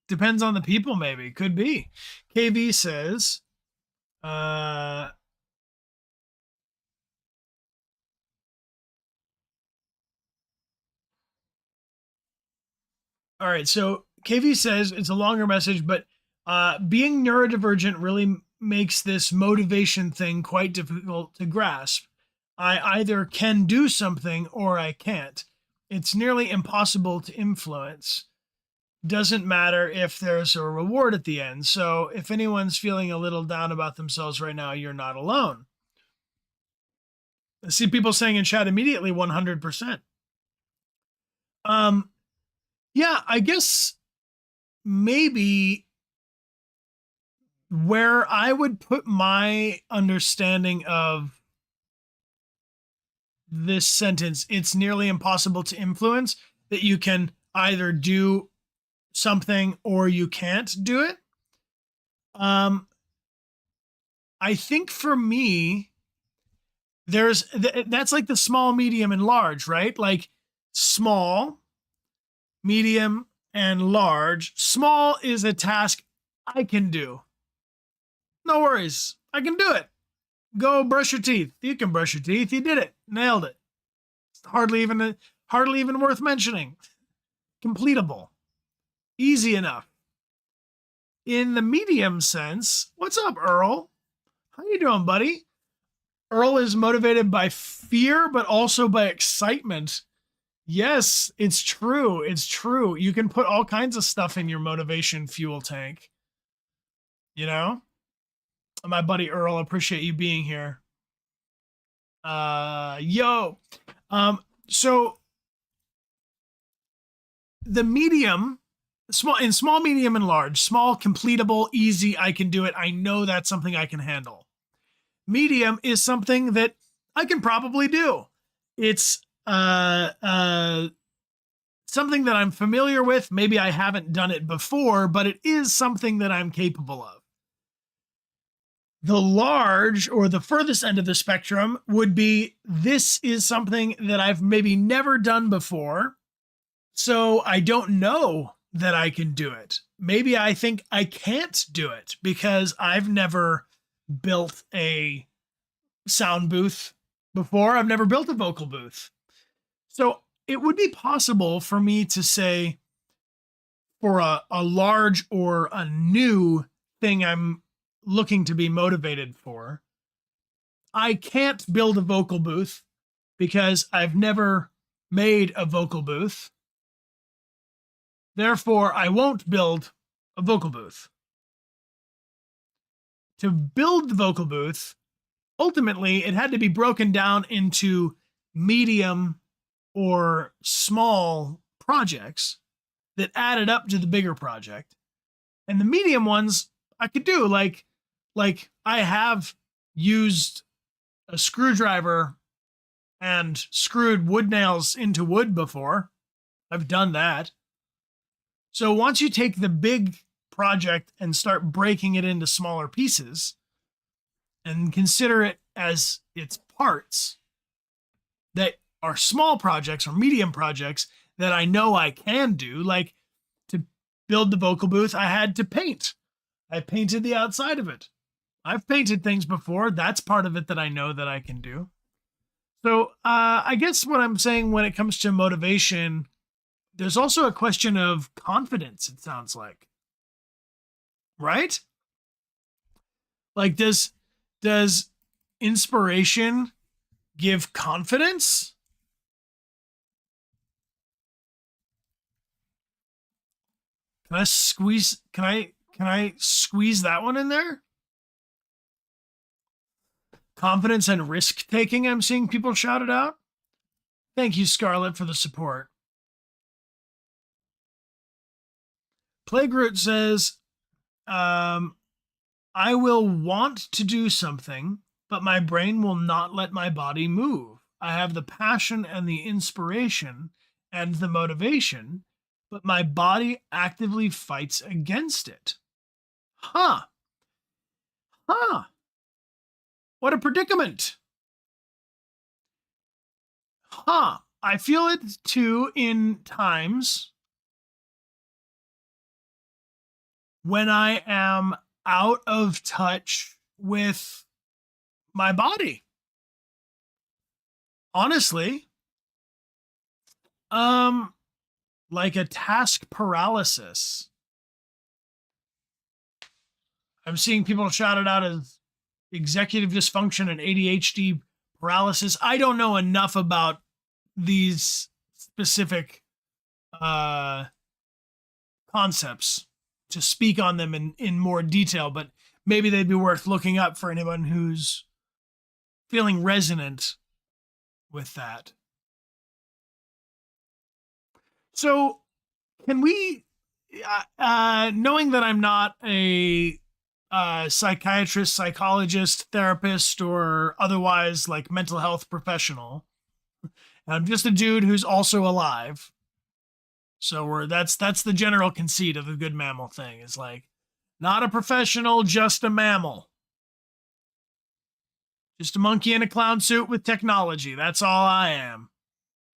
Depends on the people, maybe. Could be. KV says, all right, so KV says it's a longer message, but being neurodivergent really makes this motivation thing quite difficult to grasp. I either can do something or I can't. It's nearly impossible to influence. Doesn't matter if there's a reward at the end. So if anyone's feeling a little down about themselves right now, you're not alone. I see people saying in chat immediately 100%. Yeah, I guess maybe where I would put my understanding of this sentence, it's nearly impossible to influence, that you can either do something or you can't do it. I think for me, that's like the small, medium, and large, right? Like small, medium, and large. Small is a task I can do. No worries. I can do it. Go brush your teeth. You can brush your teeth. You did it. Nailed it. Hardly even worth mentioning. Completable. Easy enough. In the medium sense, what's up, Earl? How you doing, buddy? Earl is motivated by fear, but also by excitement. Yes, it's true. It's true. You can put all kinds of stuff in your motivation fuel tank. My buddy Earl, appreciate you being here. Yo. So the medium, small, medium, and large. Small, completable, easy, I can do it. I know that's something I can handle. Medium is something that I can probably do. It's something that I'm familiar with. Maybe I haven't done it before, but it is something that I'm capable of. The large, or the furthest end of the spectrum, would be, this is something that I've maybe never done before, so I don't know that I can do it. Maybe I think I can't do it because I've never built a sound booth before. I've never built a vocal booth. So it would be possible for me to say, for a large or a new thing I'm looking to be motivated for, I can't build a vocal booth because I've never made a vocal booth. Therefore, I won't build a vocal booth. To build the vocal booth, ultimately, it had to be broken down into medium or small projects that added up to the bigger project. And the medium ones I could do, like I have used a screwdriver and screwed wood nails into wood before. I've done that. So once you take the big project and start breaking it into smaller pieces and consider it as its parts that are small projects or medium projects that I know I can do, like to build the vocal booth, I had to paint. I painted the outside of it. I've painted things before. That's part of it that I know that I can do. So I guess what I'm saying when it comes to motivation, there's also a question of confidence, it sounds like. Right? Like, does inspiration give confidence? Can I squeeze that one in there? Confidence and risk taking, I'm seeing people shout it out. Thank you, Scarlett, for the support. Playgroot says, I will want to do something, but my brain will not let my body move. I have the passion and the inspiration and the motivation, but my body actively fights against it. Huh. What a predicament. I feel it too in times when I am out of touch with my body. Honestly, like a task paralysis. I'm seeing people shout it out as executive dysfunction and ADHD paralysis. I don't know enough about these specific concepts to speak on them in more detail, but maybe they'd be worth looking up for anyone who's feeling resonant with that. So can we, knowing that I'm not a psychiatrist, psychologist, therapist, or otherwise like mental health professional, and I'm just a dude who's also alive. So that's the general conceit of the good mammal thing, is like, not a professional, just a mammal. Just a monkey in a clown suit with technology. That's all I am.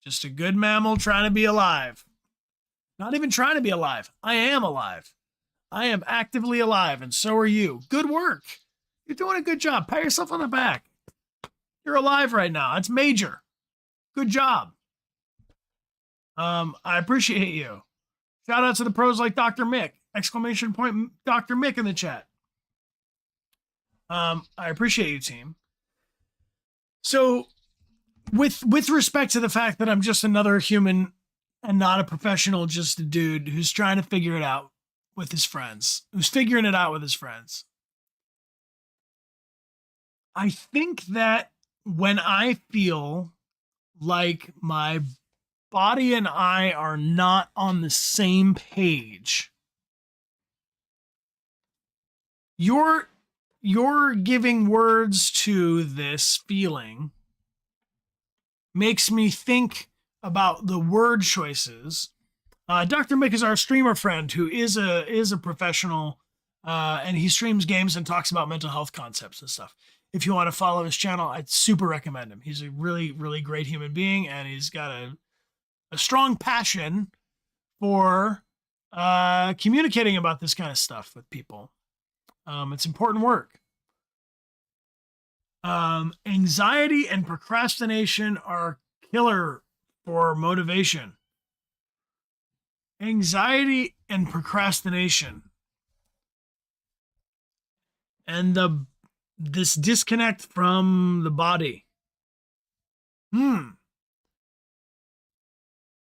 Just a good mammal trying to be alive. Not even trying to be alive. I am alive. I am actively alive, and so are you. Good work. You're doing a good job. Pat yourself on the back. You're alive right now. That's major. Good job. I appreciate you. Shout out to the pros like Dr. Mick! Exclamation point Dr. Mick in the chat. I appreciate you, team. So with respect to the fact that I'm just another human and not a professional, just a dude who's trying to figure it out with his friends, who's figuring it out with his friends, I think that when I feel like my body and I are not on the same page, you're giving words to this feeling makes me think about the word choices. Dr. Mick is our streamer friend who is a professional, and he streams games and talks about mental health concepts and stuff. If you want to follow his channel, I'd super recommend him. He's a really, really great human being, and he's got a strong passion for communicating about this kind of stuff with people. It's important work. Anxiety and procrastination are killer for motivation. Anxiety and procrastination and this disconnect from the body.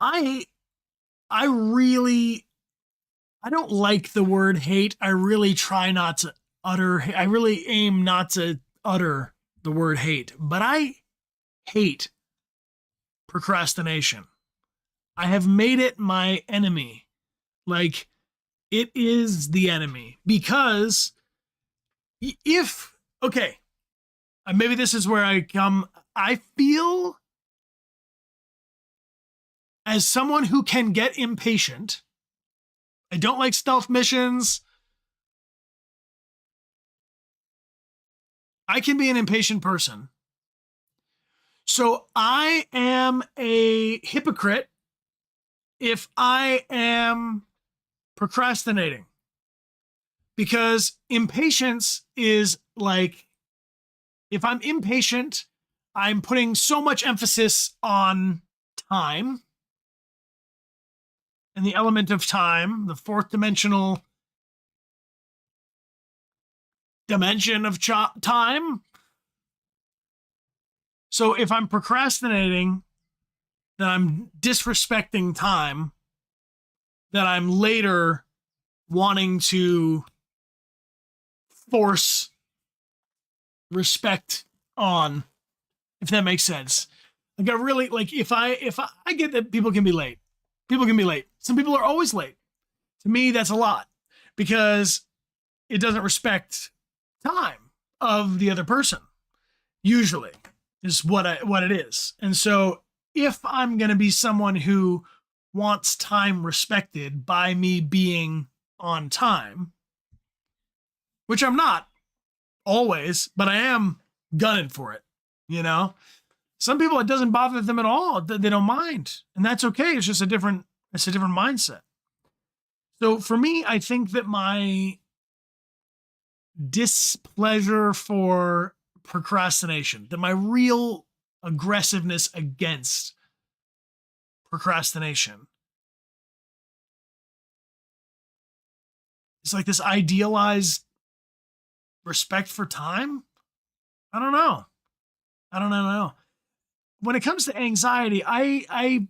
I don't like the word hate. I really try not to I really aim not to utter the word hate, but I hate procrastination. I have made it my enemy. Like, It is the enemy because if, okay, maybe this is where I feel as someone who can get impatient. I don't like stealth missions. I can be an impatient person. So I am a hypocrite if I am procrastinating. Because impatience is like, if I'm impatient, I'm putting so much emphasis on time and the element of time, the fourth dimensional dimension of time. So if I'm procrastinating, then I'm disrespecting time, that I'm later wanting to force respect on, if that makes sense. Like I really, like if I get that people can be late. People can be late. Some people are always late. To me, that's a lot because it doesn't respect time of the other person. Usually is what it is. And so if I'm going to be someone who wants time respected by me being on time, which I'm not always, but I am gunning for it, you know? Some people, it doesn't bother them at all. They don't mind. And that's okay. It's just a different mindset. So for me, I think that my displeasure for procrastination, that my real aggressiveness against procrastination is like this idealized respect for time. I don't know. When it comes to anxiety, I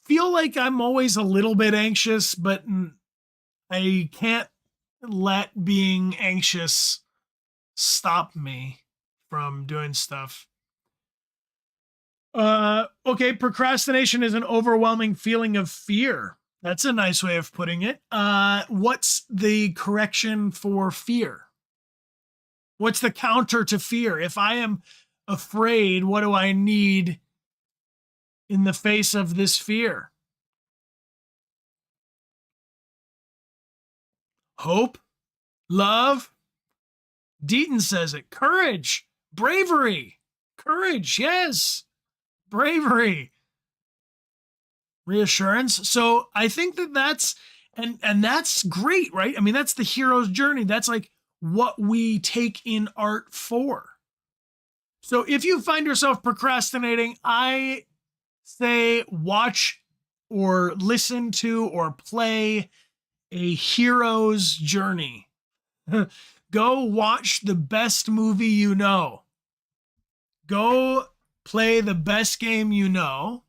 feel like I'm always a little bit anxious, but I can't let being anxious stop me from doing stuff. Okay, procrastination is an overwhelming feeling of fear. That's a nice way of putting it. What's the correction for fear? What's the counter to fear? If I am afraid, what do I need in the face of this fear? Hope, love. Deaton says it. Courage, bravery, courage. Yes, bravery, reassurance. So I think that's and that's great, right? I mean, that's the hero's journey. That's like what we take in art for. So if you find yourself procrastinating, I say watch or listen to or play a hero's journey. Go watch the best movie you know. Go play the best game you know.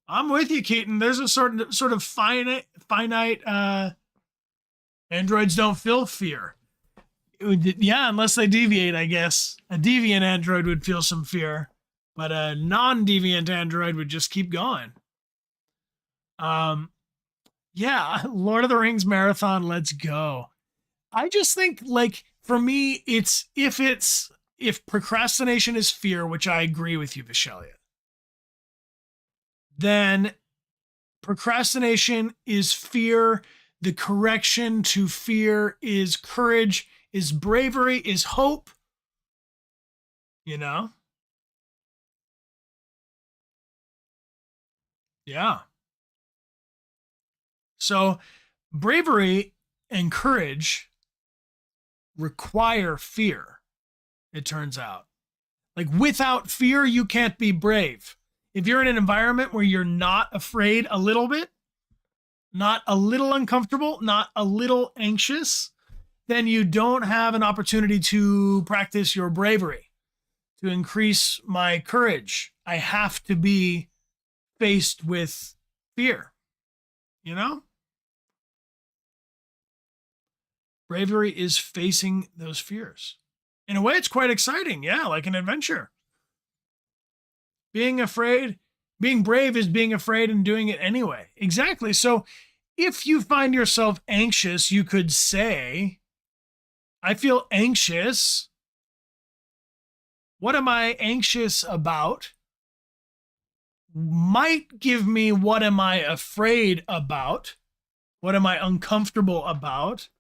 I'm with you, Keaton. There's a sort of finite androids don't feel fear. Yeah, unless they deviate, I guess. A deviant android would feel some fear, but a non-deviant android would just keep going. Yeah, Lord of the Rings marathon, let's go. I just think, like, for me, if procrastination is fear, which I agree with you, Vishalia, then procrastination is fear. The correction to fear is courage, is bravery, is hope. You know? Yeah. So bravery and courage require fear, it turns out. Like without fear, you can't be brave. If you're in an environment where you're not afraid a little bit, not a little uncomfortable, not a little anxious, then you don't have an opportunity to practice your bravery, to increase my courage. I have to be faced with fear, you know? Bravery is facing those fears. In a way, it's quite exciting. Yeah, like an adventure. Being brave is being afraid and doing it anyway. Exactly. So if you find yourself anxious, you could say, I feel anxious. What am I anxious about? Might give me what am I afraid about? What am I uncomfortable about?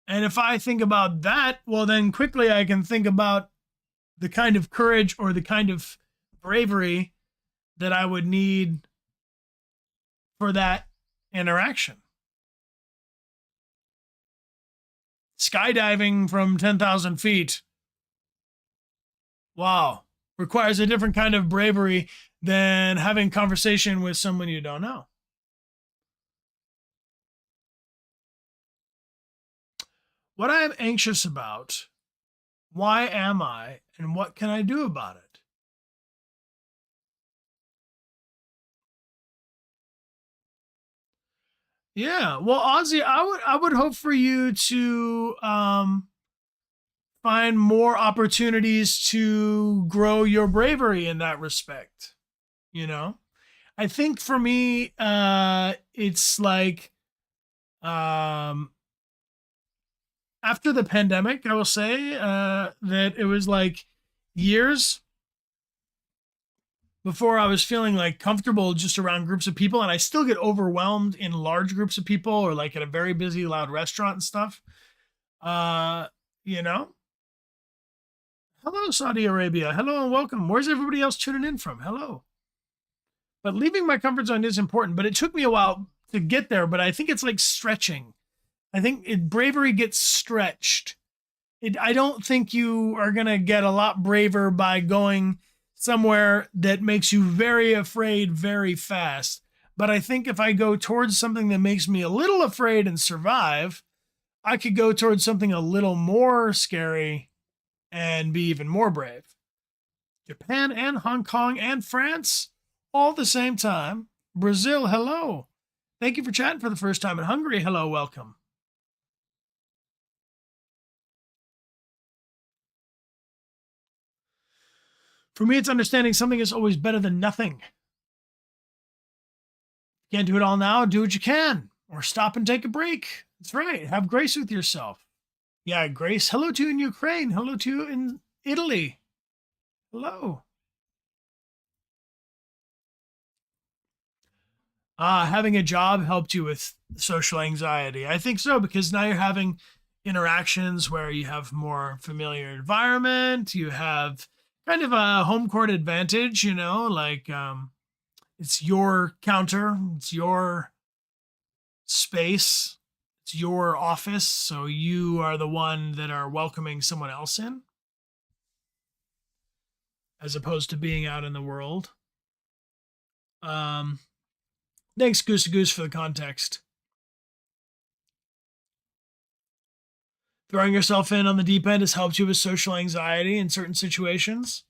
And if I think about that, well, then quickly I can think about the kind of courage or the kind of bravery that I would need for that interaction. Skydiving from 10,000 feet. Wow. Requires a different kind of bravery than having conversation with someone you don't know. What I am anxious about, why am I, and what can I do about it? Yeah, well, Ozzy, I would hope for you to find more opportunities to grow your bravery in that respect. You know, I think for me, it's like after the pandemic, I will say that it was like years before I was feeling like comfortable just around groups of people. And I still get overwhelmed in large groups of people or like at a very busy, loud restaurant and stuff. Uh, you know, hello, Saudi Arabia. Hello and welcome. Where's everybody else tuning in from? Hello. But leaving my comfort zone is important, but it took me a while to get there. But I think it's like stretching. I think bravery gets stretched. I don't think you are going to get a lot braver by going somewhere that makes you very afraid very fast. But I think if I go towards something that makes me a little afraid and survive, I could go towards something a little more scary and be even more brave. Japan and Hong Kong and France, all at the same time. Brazil, hello. Thank you for chatting for the first time. In Hungary, hello, welcome. For me, it's understanding something is always better than nothing. Can't do it all now, do what you can. Or stop and take a break. That's right. Have grace with yourself. Yeah, Grace. Hello to you in Ukraine. Hello to you in Italy. Hello. Having a job helped you with social anxiety. I think so, because now you're having interactions where you have more familiar environment. You have kind of a home court advantage, you know, like it's your counter, it's your space, it's your office. So you are the one that are welcoming someone else in, as opposed to being out in the world. Thanks, Goose Goose, for the context. Throwing yourself in on the deep end has helped you with social anxiety in certain situations.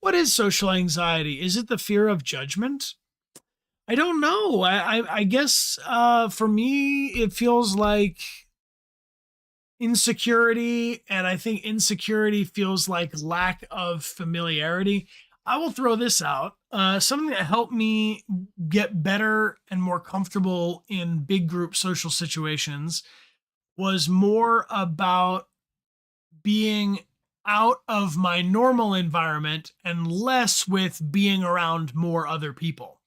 What is social anxiety? Is it the fear of judgment? I don't know. I guess for me, it feels like insecurity, and I think insecurity feels like lack of familiarity. I will throw this out. Something that helped me get better and more comfortable in big group social situations was more about being out of my normal environment and less with being around more other people.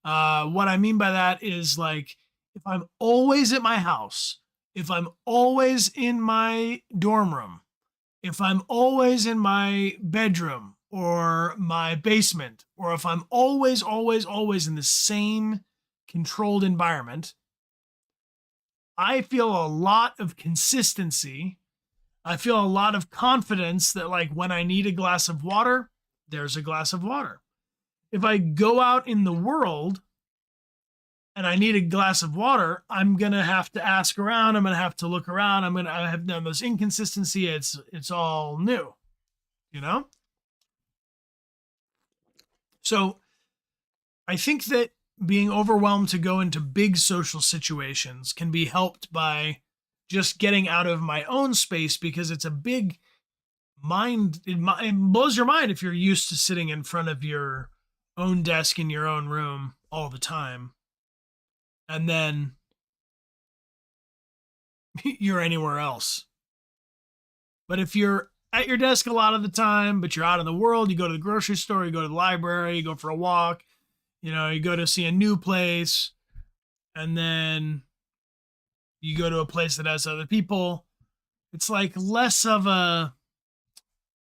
What I mean by that is, like, if I'm always at my house, if I'm always in my dorm room, if I'm always in my bedroom or my basement, or if I'm always in the same controlled environment, I feel a lot of consistency. I feel a lot of confidence that, like, when I need a glass of water, there's a glass of water. If I go out in the world and I need a glass of water, I'm going to have to ask around. I'm going to have to look around. I have done this inconsistency. It's all new, you know? So I think that being overwhelmed to go into big social situations can be helped by just getting out of my own space, because it's a big mind. It blows your mind if you're used to sitting in front of your own desk in your own room all the time, and then you're anywhere else. But if you're at your desk a lot of the time, but you're out in the world, you go to the grocery store, you go to the library, you go for a walk, you go to see a new place, and then you go to a place that has other people, it's like less of a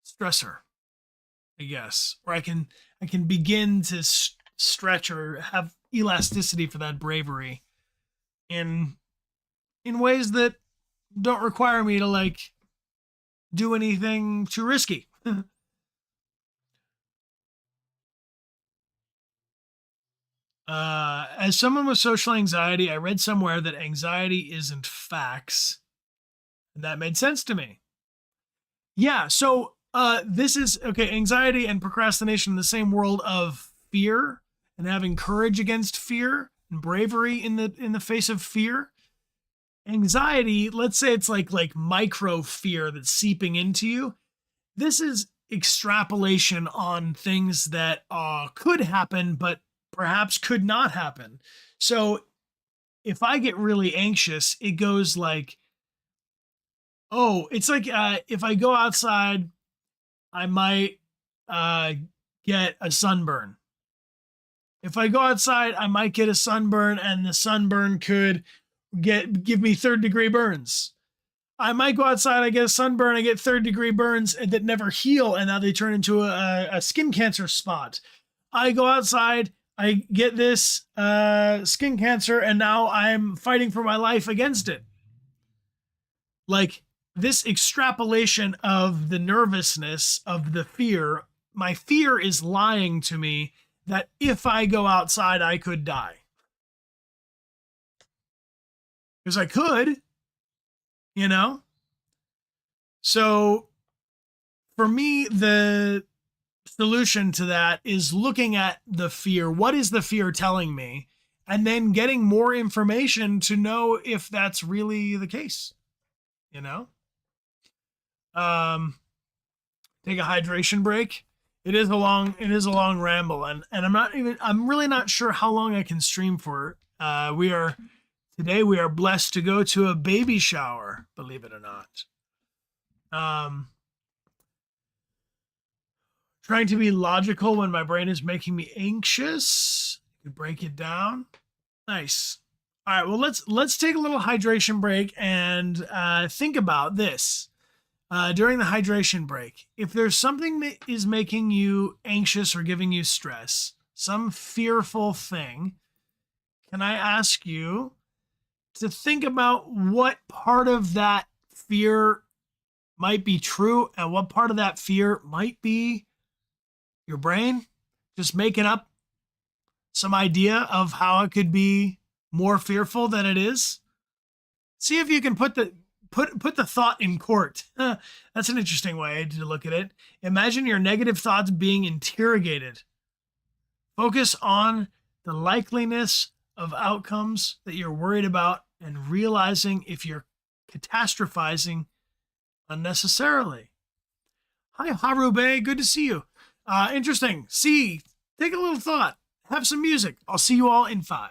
stressor, I guess, where I can begin to stretch or have elasticity for that bravery in ways that don't require me to like do anything too risky. As someone with social anxiety, I read somewhere that anxiety isn't facts, and that made sense to me. Yeah, so this is okay, anxiety and procrastination in the same world of fear and having courage against fear and bravery in the face of fear. Anxiety, let's say it's like micro fear that's seeping into you. This is extrapolation on things that could happen, but perhaps could not happen. So if I get really anxious, it goes like, oh, it's like if I go outside, I might uh, get a sunburn. If I go outside, I might get a sunburn, and the sunburn could give me third-degree burns. I might go outside, I get a sunburn, I get third-degree burns that never heal, and now they turn into a skin cancer spot. I go outside, I get this skin cancer, and now I'm fighting for my life against it. Like this extrapolation of the nervousness, of the fear, my fear is lying to me that if I go outside, I could die. Because I could, you know? So for me, the solution to that is looking at the fear. What is the fear telling me? And then getting more information to know if that's really the case, you know? Um, Take a hydration break. It is a long ramble, and I'm really not sure how long I can stream for. We are blessed to go to a baby shower, believe it or not. Um, Trying to be logical when my brain is making me anxious. You can break it down. Nice. All right, well let's take a little hydration break and think about this. During the hydration break, if there's something that is making you anxious or giving you stress, some fearful thing, can I ask you to think about what part of that fear might be true and what part of that fear might be your brain just making up some idea of how it could be more fearful than it is? See if you can put the thought in court. That's an interesting way to look at it. Imagine your negative thoughts being interrogated. Focus on the likeliness of outcomes that you're worried about and realizing if you're catastrophizing unnecessarily. Hi, Harube. Good to see you. Interesting. See, take a little thought. Have some music. I'll see you all in 5.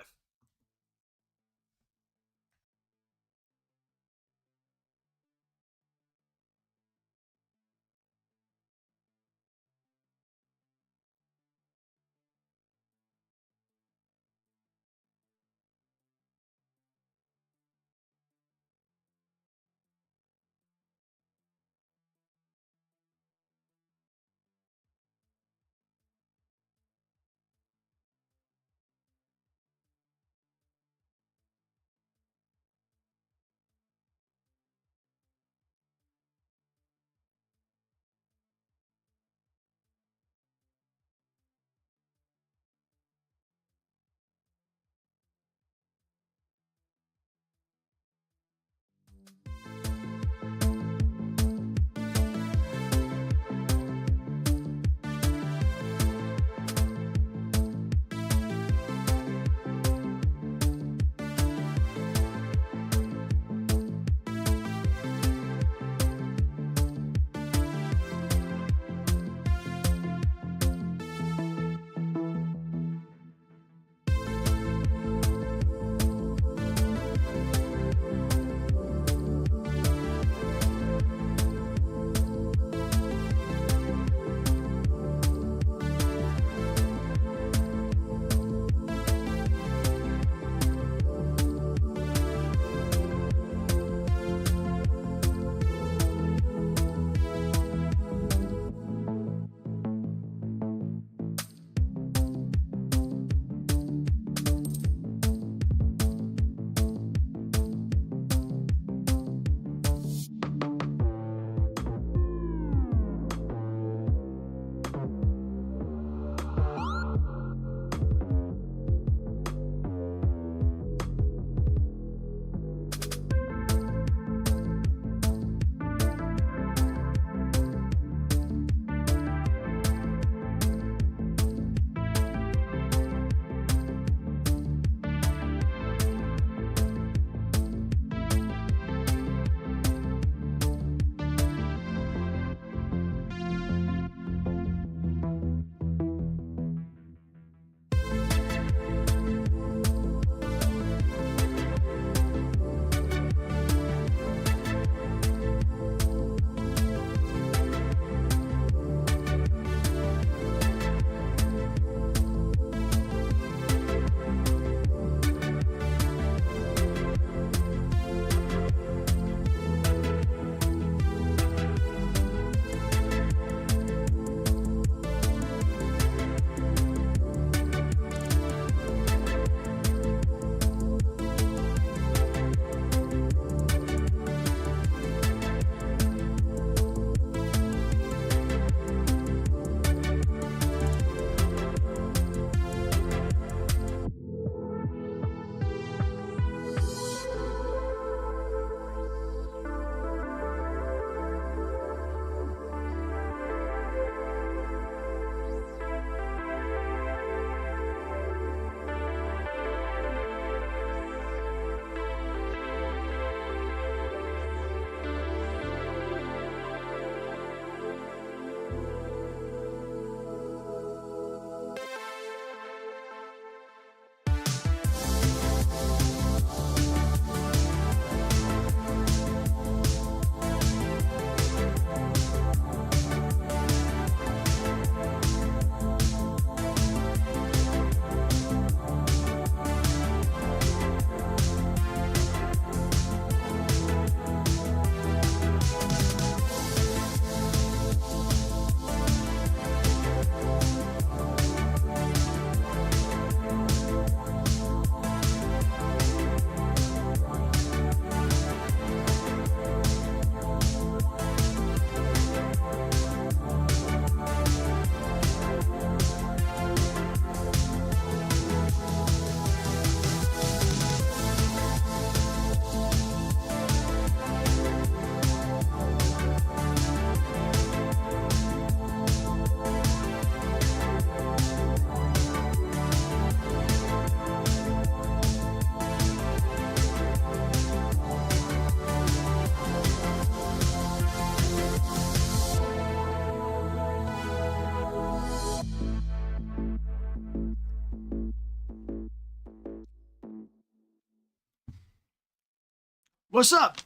What's up?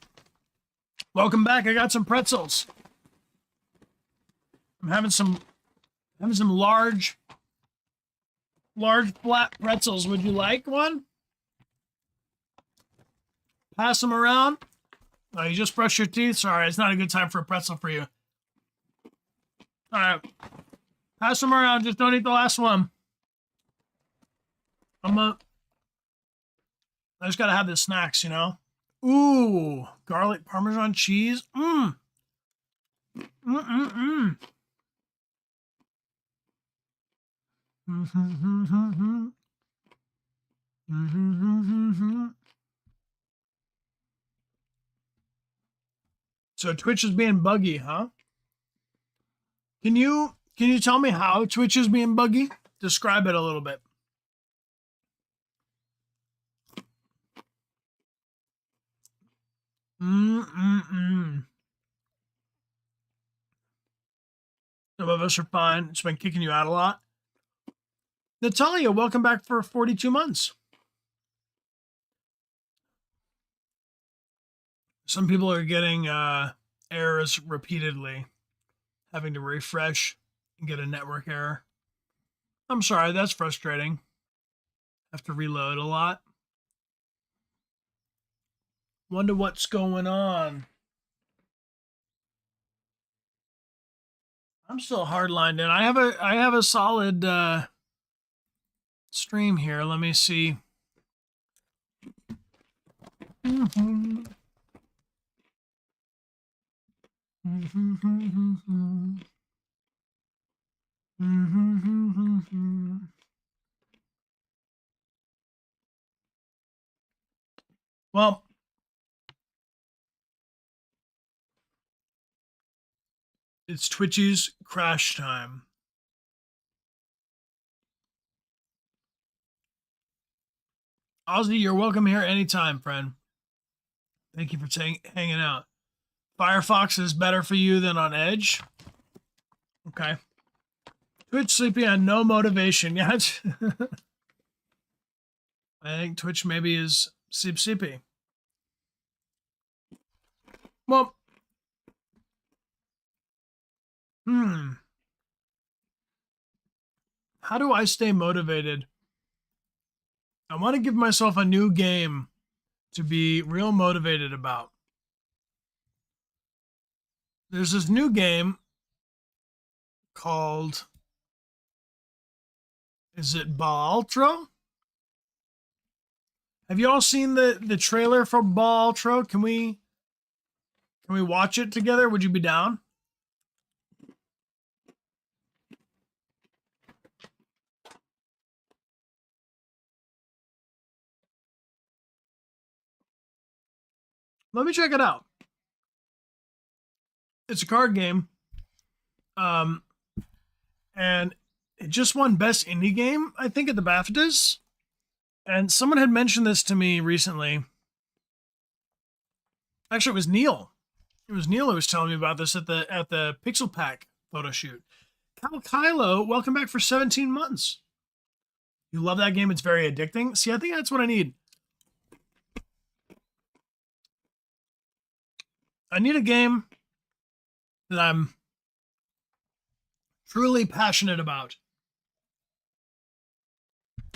Welcome back. I got some pretzels. I'm having some large flat pretzels. Would you like one? Pass them around. Oh, you just brushed your teeth? Sorry, it's not a good time for a pretzel for you. All right. Pass them around. Just don't eat the last one. I just gotta have the snacks, you know? Ooh, garlic Parmesan cheese. Mmm. Mm-mm-mm. Mm-hmm. Mm-hmm. So Twitch is being buggy, huh? Can you tell me how Twitch is being buggy? Describe it a little bit. Mm-mm-mm. Some of us are fine. It's been kicking you out a lot. Natalia, welcome back for 42 months. Some people are getting errors repeatedly, having to refresh and get a network error. I'm sorry, that's frustrating. Have to reload a lot. Wonder what's going on. I'm still hardlined in. I have a solid stream here. Let me see. Mm-hmm. Mm-hmm. Mm-hmm. Well, it's Twitch's crash time. Ozzy, you're welcome here anytime, friend. Thank you for hanging out. Firefox is better for you than on Edge. Okay. Twitch sleeping on no motivation yet. I think Twitch maybe is sleepy. Well, how do I stay motivated? I want to give myself a new game to be real motivated about. There's this new game called, is it Balatro? Have you all seen the trailer for Balatro? Can we watch it together? Would you be down? Let me check it out. It's a card game. And it just won Best Indie Game, I think, at the BAFTAs. And someone had mentioned this to me recently. Actually, it was Neil. It was Neil who was telling me about this at the Pixel Pack photo shoot. Cal Kylo, welcome back for 17 months. You love that game? It's very addicting. See, I think that's what I need. I need a game that I'm truly passionate about.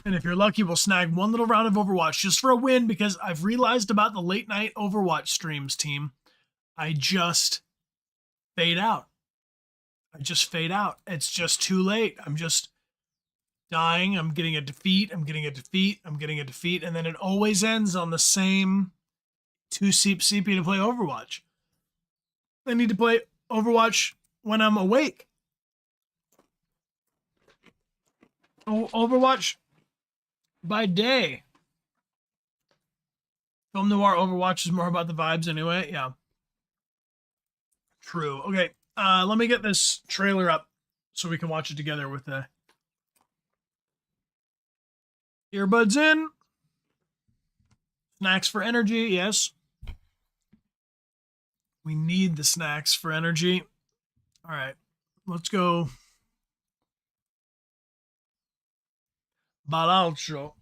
And if you're lucky, we'll snag one little round of Overwatch just for a win, because I've realized about the late night Overwatch streams, team. I just fade out. It's just too late. I'm just dying. I'm getting a defeat. I'm getting a defeat. And then it always ends on the same 2 CP to play Overwatch. I need to play Overwatch when I'm awake. Overwatch by day. Film Noir Overwatch is more about the vibes anyway. Yeah. True. Okay. Let me get this trailer up so we can watch it together with the earbuds in. Snacks for energy. Yes. We need the snacks for energy. All right. Let's go. Balatro.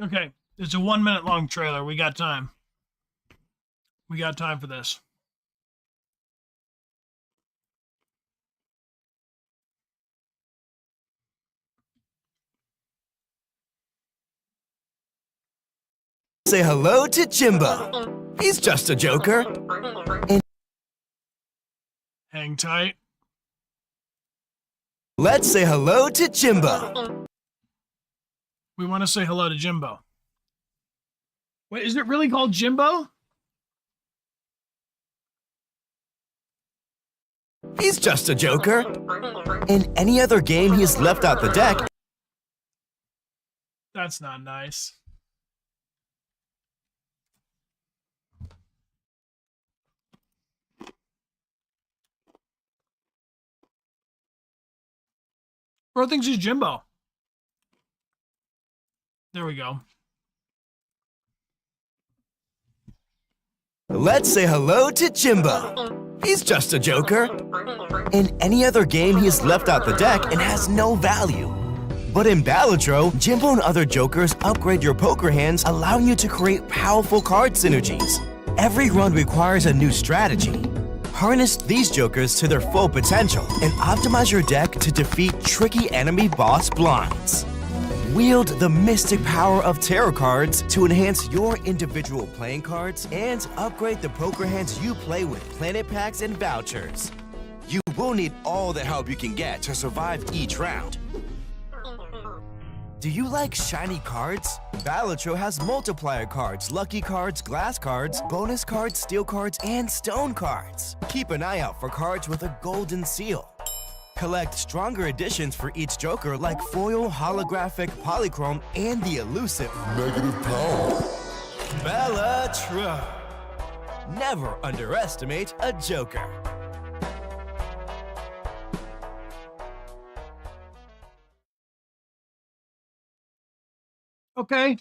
Okay, it's a 1 minute long trailer. We got time. We got time for this. Say hello to Jimbo. He's just a joker. And Hang tight. let's say hello to Jimbo. We want to say hello to Jimbo. Wait, is it really called Jimbo? He's just a joker. In any other game, he's left out the deck. That's not nice. Bro thinks he's Jimbo. There we go. Let's say hello to Jimbo. He's just a joker. In any other game, he's left out the deck and has no value. But in Balatro, Jimbo and other jokers upgrade your poker hands, allowing you to create powerful card synergies. Every run requires a new strategy. Harness these jokers to their full potential and optimize your deck to defeat tricky enemy boss blinds. Wield the mystic power of tarot cards to enhance your individual playing cards and upgrade the poker hands you play with planet packs and vouchers. You will need all the help you can get to survive each round. Do you like shiny cards? Balatro has multiplier cards, lucky cards, glass cards, bonus cards, steel cards, and stone cards. Keep an eye out for cards with a golden seal. Collect stronger editions for each joker like foil, holographic, polychrome, and the elusive negative power. Balatro. Never underestimate a joker. Okay.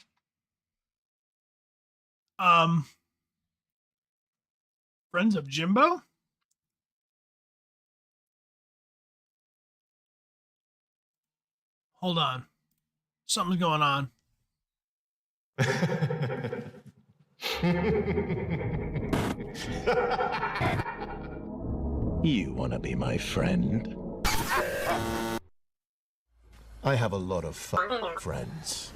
Friends of Jimbo? Hold on. Something's going on. You want to be my friend? I have a lot of friends.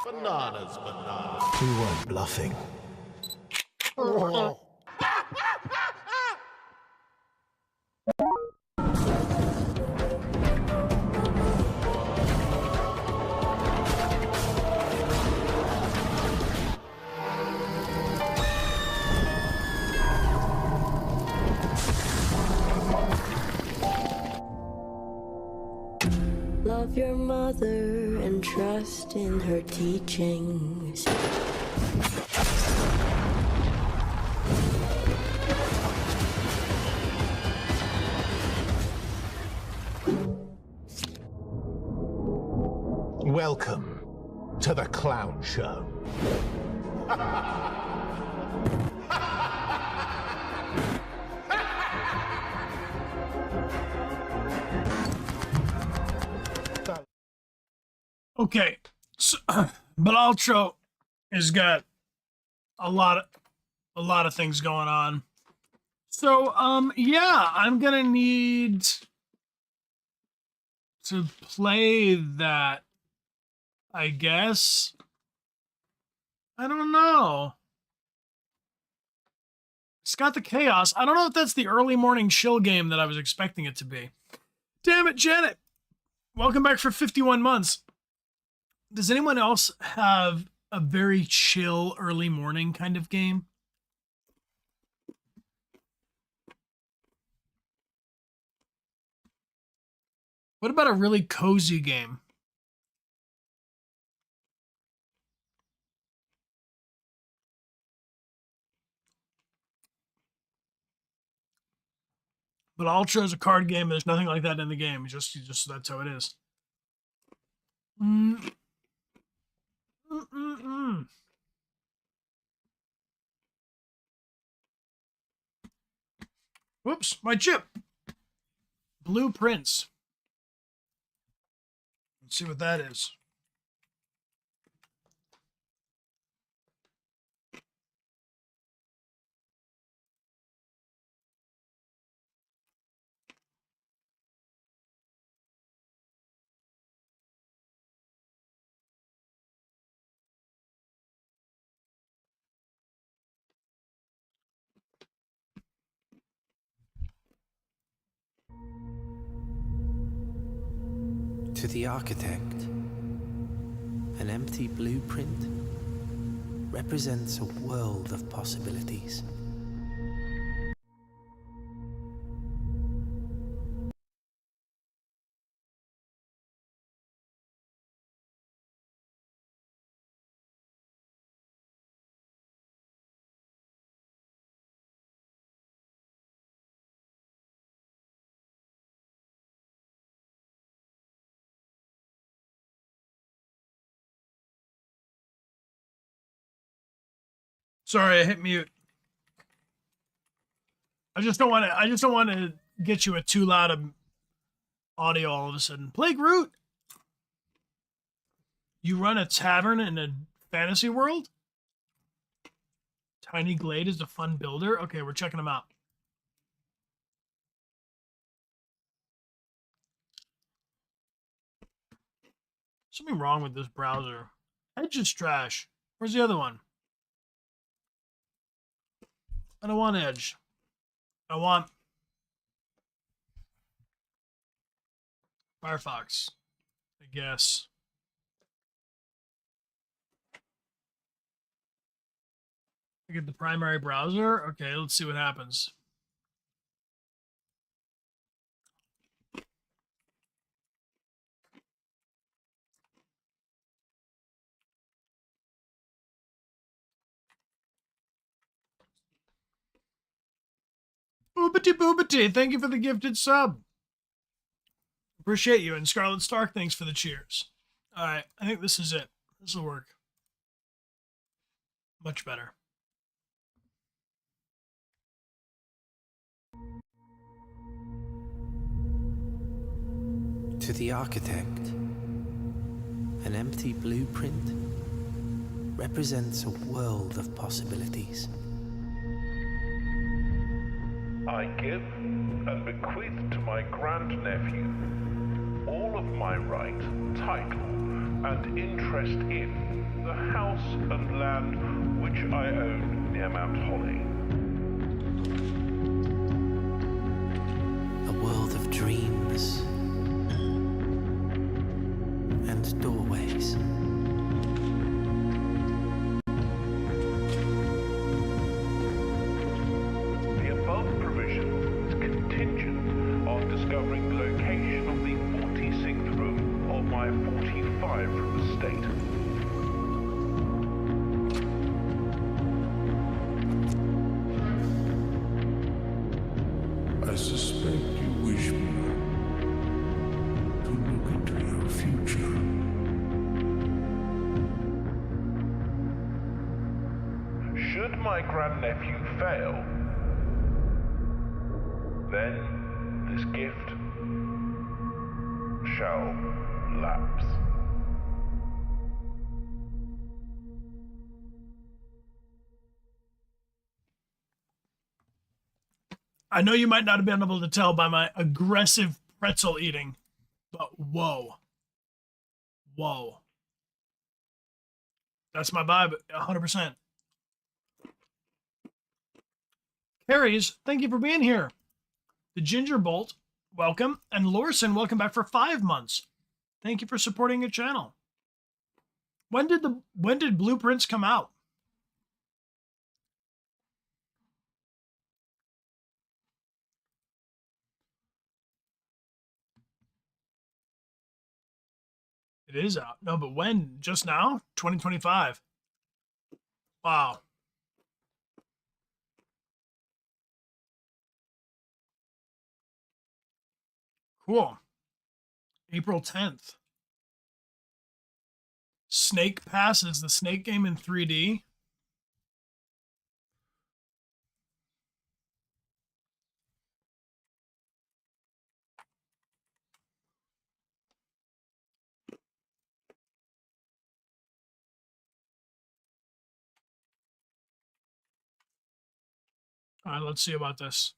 Bananas, bananas. We weren't bluffing. Love your mother and trust in her teachings. Welcome to the clown show. Okay. So, Balatro has got a lot of things going on. So, yeah, I'm gonna need to play that, I guess. I don't know. It's got the chaos. I don't know if that's the early morning chill game that I was expecting it to be. Damn it, Janet. Welcome back for 51 months. Does anyone else have a very chill early morning kind of game? What about a really cozy game? Balatro is a card game. There's nothing like that in the game. Just that's how it is. Mm. Mm-mm-mm. Whoops, my chip. Blueprints. Let's see what that is. To the architect, an empty blueprint represents a world of possibilities. Sorry, I hit mute. I just don't want to get you a too loud of audio all of a sudden. Play Groot. You run a tavern in a fantasy world? Tiny Glade is a fun builder. Okay, we're checking them out. Something wrong with this browser. Edge is trash. Where's the other one? I don't want Edge. I want Firefox, I guess. I get the primary browser. Okay, let's see what happens. Boobity boobity, thank you for the gifted sub. Appreciate you. And Scarlet Stark, thanks for the cheers. All right, I think this is it. This will work. Much better. To the architect, an empty blueprint represents a world of possibilities. I give and bequeath to my grandnephew all of my right, title, and interest in the house and land which I own near Mount Holly. A world of dreams and doorways. The above provision is contingent on discovering the location of the 46th room of my 45-room estate. I suspect you wish me to look into your future. Should my grandnephew fail, then this gift shall lapse. I know you might not have been able to tell by my aggressive pretzel eating, but whoa. Whoa. That's my vibe, 100%. Carries, thank you for being here. The Ginger Bolt, welcome. And Lorson, welcome back for 5 months. Thank you for supporting your channel. When did Blueprints come out? It is out. No, but when? Just now? 2025. Wow. Cool. April 10th. Snake Pass is the Snake game in 3D. All right, let's see about this.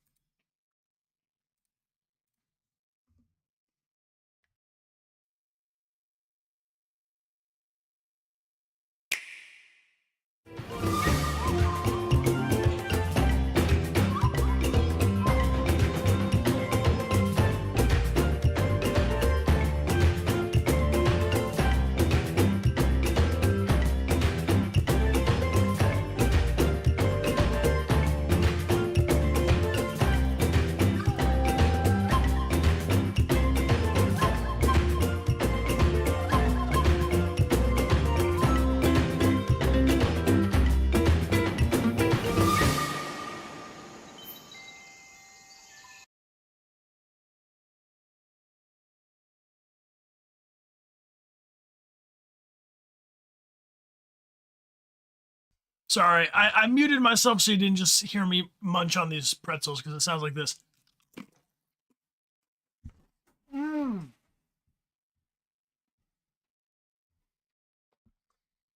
Sorry, I muted myself so you didn't just hear me munch on these pretzels because it sounds like this.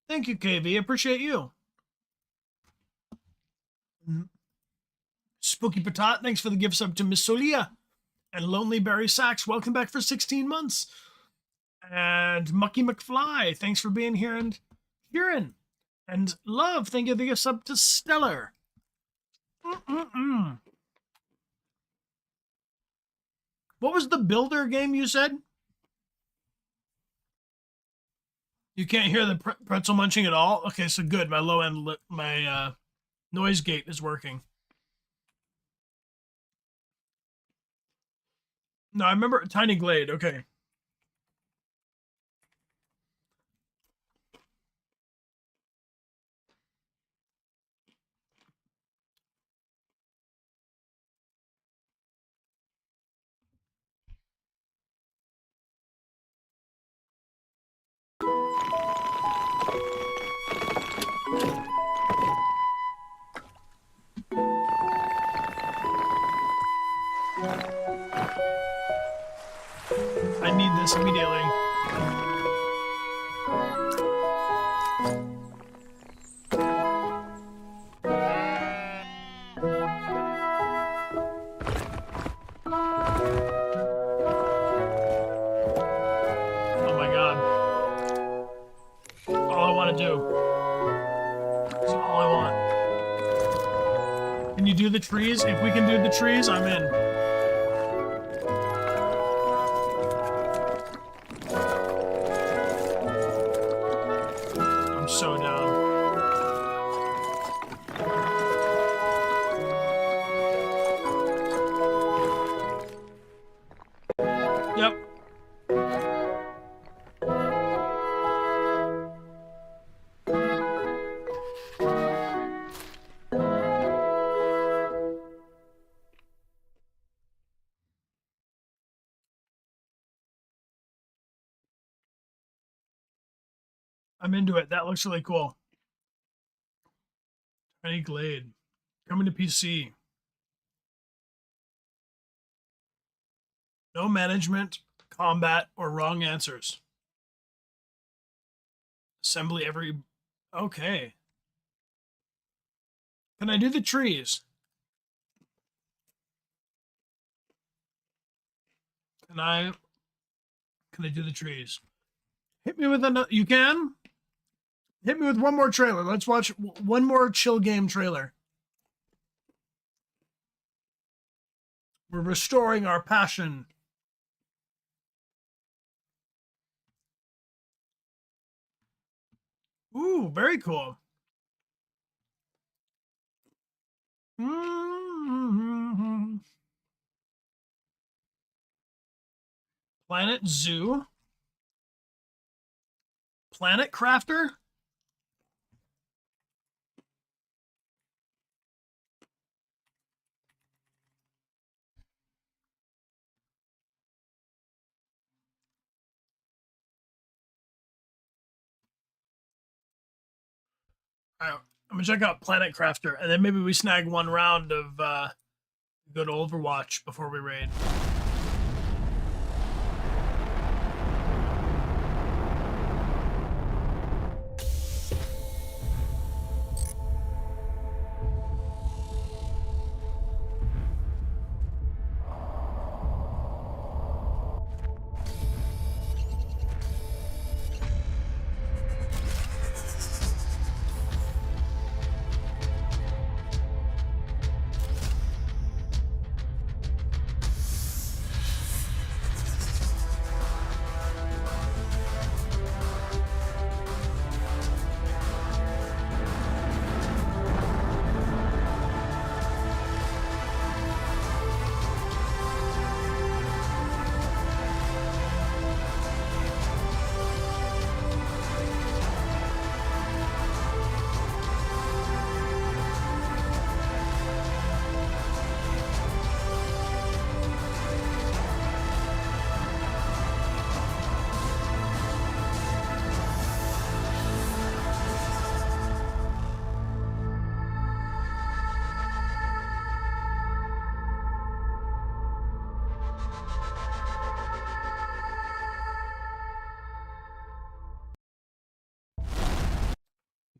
Thank you, KV. Appreciate you. Spooky Patat, thanks for the gift sub to Miss Solia. And Lonely Barry Sachs, welcome back for 16 months. And Mucky McFly, thanks for being here. And Kieran. And Love, thank you for the gift sub to Stellar. What was the builder game you said? You can't hear the pretzel munching at all? Okay, so good. My low end, my noise gate is working. No, I remember Tiny Glade. Okay. I need this immediately. Oh my god. All I want to do. That's all I want. Can you do the trees? If we can do the trees, I'm in. So down. Yep. I'm into it. That looks really cool. Tiny Glade. Coming to PC. No management, combat, or wrong answers. Assembly every... Okay. Can I do the trees? Can I do the trees? Hit me with another... You can? Hit me with one more trailer. Let's watch one more chill game trailer. We're restoring our passion. Ooh, very cool. Planet Zoo. Planet Crafter. All right, I'm gonna check out Planet Crafter, and then maybe we snag one round of good Overwatch before we raid.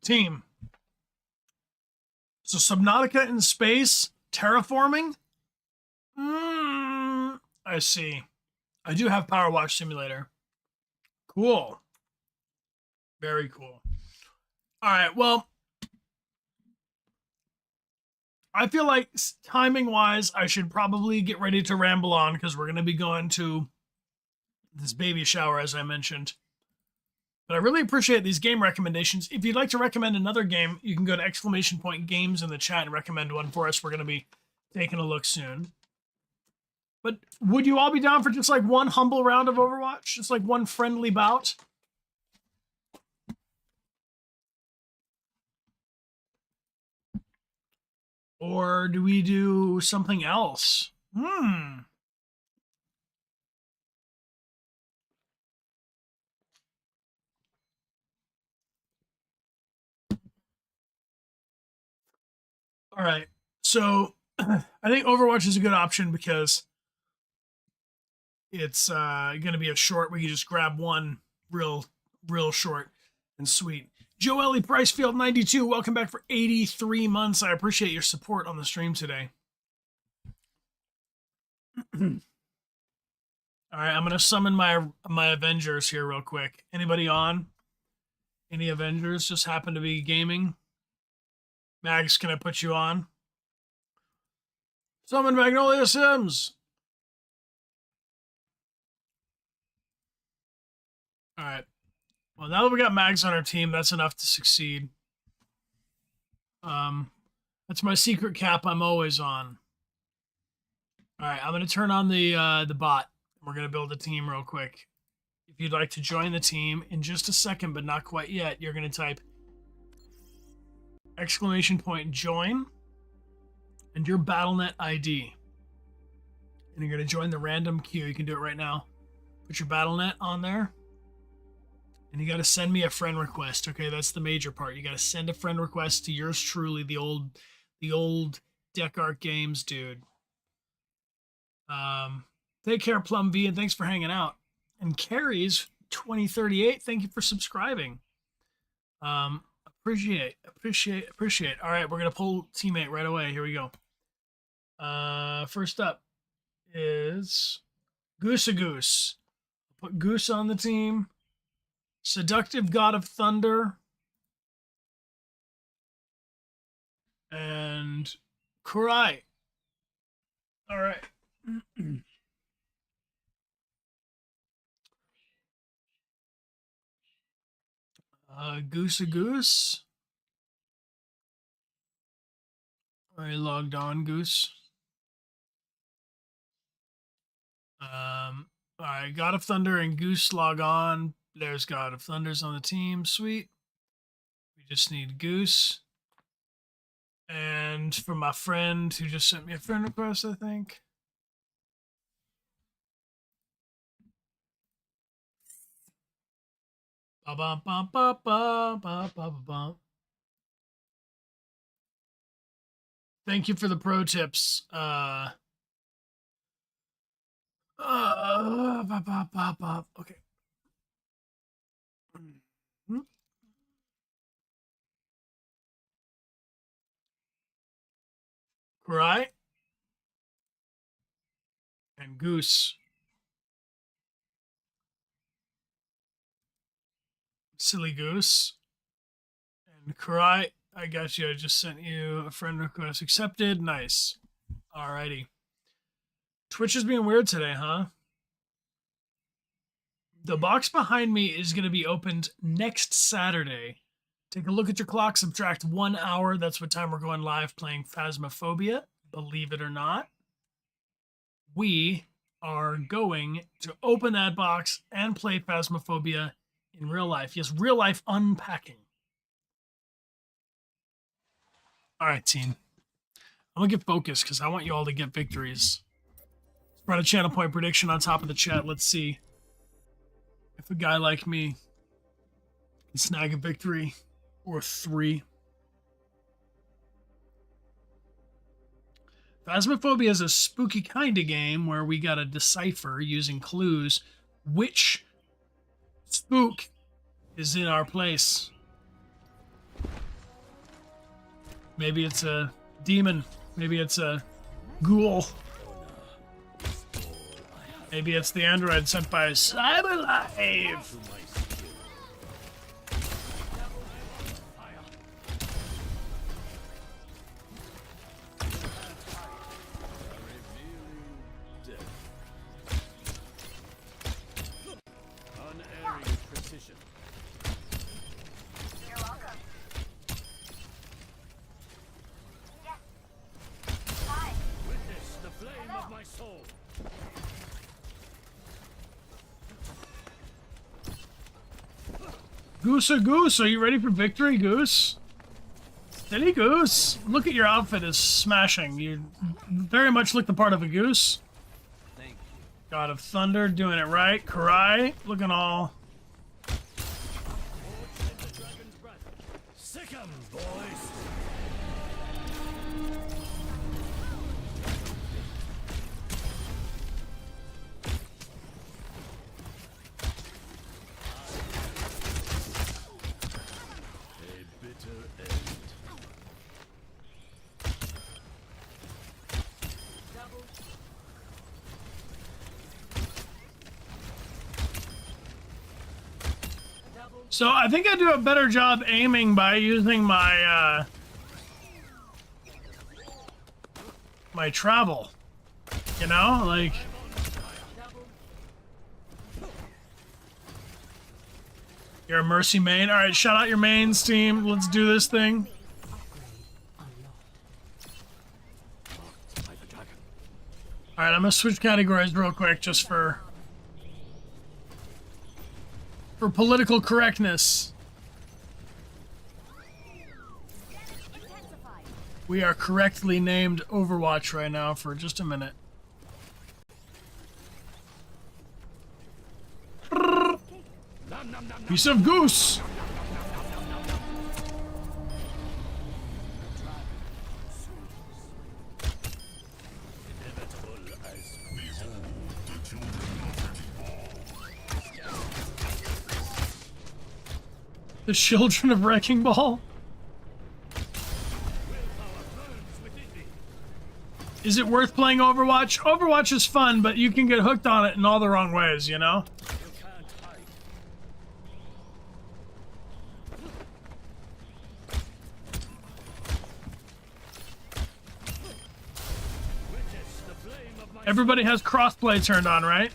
Team. So Subnautica in space, terraforming? I see. I do have Power Watch Simulator. Cool. Very cool. All right, well, I feel like timing-wise, I should probably get ready to ramble on because we're going to be going to this baby shower, as I mentioned. But I really appreciate these game recommendations. If you'd like to recommend another game, you can go to !games in the chat and recommend one for us. We're going to be taking a look soon. But would you all be down for just like one humble round of Overwatch? Just like one friendly bout? Or do we do something else? All right. So I think Overwatch is a good option because it's going to be a short. We can just grab one real short and sweet. Joelle Pricefield 92, welcome back for 83 months. I appreciate your support on the stream today. All right, I'm going to summon my Avengers here real quick. Anybody on? Any Avengers just happen to be gaming? Mags, can I put you on? Summon Magnolia Sims. All right. Well, now that we got Mags on our team, that's enough to succeed. That's my secret cap I'm always on. All right, I'm going to turn on the bot. We're going to build a team real quick. If you'd like to join the team in just a second, but not quite yet, you're going to type !join and your BattleNet ID. And you're going to join the random queue. You can do it right now. Put your BattleNet on there. And you got to send me a friend request. Okay, that's the major part. You got to send a friend request to yours truly, the old Dechart Games dude. Take care, Plum V, and thanks for hanging out. And Carrie's 2038, thank you for subscribing. Appreciate. All right, we're gonna pull teammate right away. Here we go. First up is Goose. Put Goose on the team. Seductive God of Thunder. And Kurai. All right. Goose. Are you logged on, Goose? All right, God of Thunder and Goose log on. There's God of Thunder's on the team. Sweet. We just need Goose. And for my friend who just sent me a friend request, I think. Ba-bum, bum, ba-bum, ba-bum, ba-bum. Thank you for the pro tips. Okay. Right. And Goose. Silly Goose. And Karai, I got you. I just sent you a friend request accepted. Nice. Alrighty. Twitch is being weird today, huh? The box behind me is going to be opened next Saturday. Take a look at your clock, subtract 1 hour. That's what time we're going live playing Phasmophobia. Believe it or not. We are going to open that box and play Phasmophobia in real life. Yes, real life unpacking. All right, team. I'm going to get focused because I want you all to get victories. Let's run a channel point prediction on top of the chat. Let's see if a guy like me can snag a victory or 3. Phasmophobia is a spooky kind of game where we got to decipher using clues which spook is in our place. Maybe it's a demon. Maybe it's a ghoul. Maybe it's the android sent by CyberLife. Goose, are you ready for victory, Goose? Steady, Goose. Look at your outfit is smashing. You very much look the part of a goose. Thank you. God of Thunder, doing it right. Karai, looking all... Sick 'em, boys! So I think I do a better job aiming by using my my travel. You know, like you're a Mercy main. All right, shout out your mains team. Let's do this thing. All right, I'm gonna switch categories real quick just for political correctness. We are correctly named Overwatch right now for just a minute. Piece of goose! The Children of Wrecking Ball? Is it worth playing Overwatch? Overwatch is fun, but you can get hooked on it in all the wrong ways, you know? Everybody has crossplay turned on, right?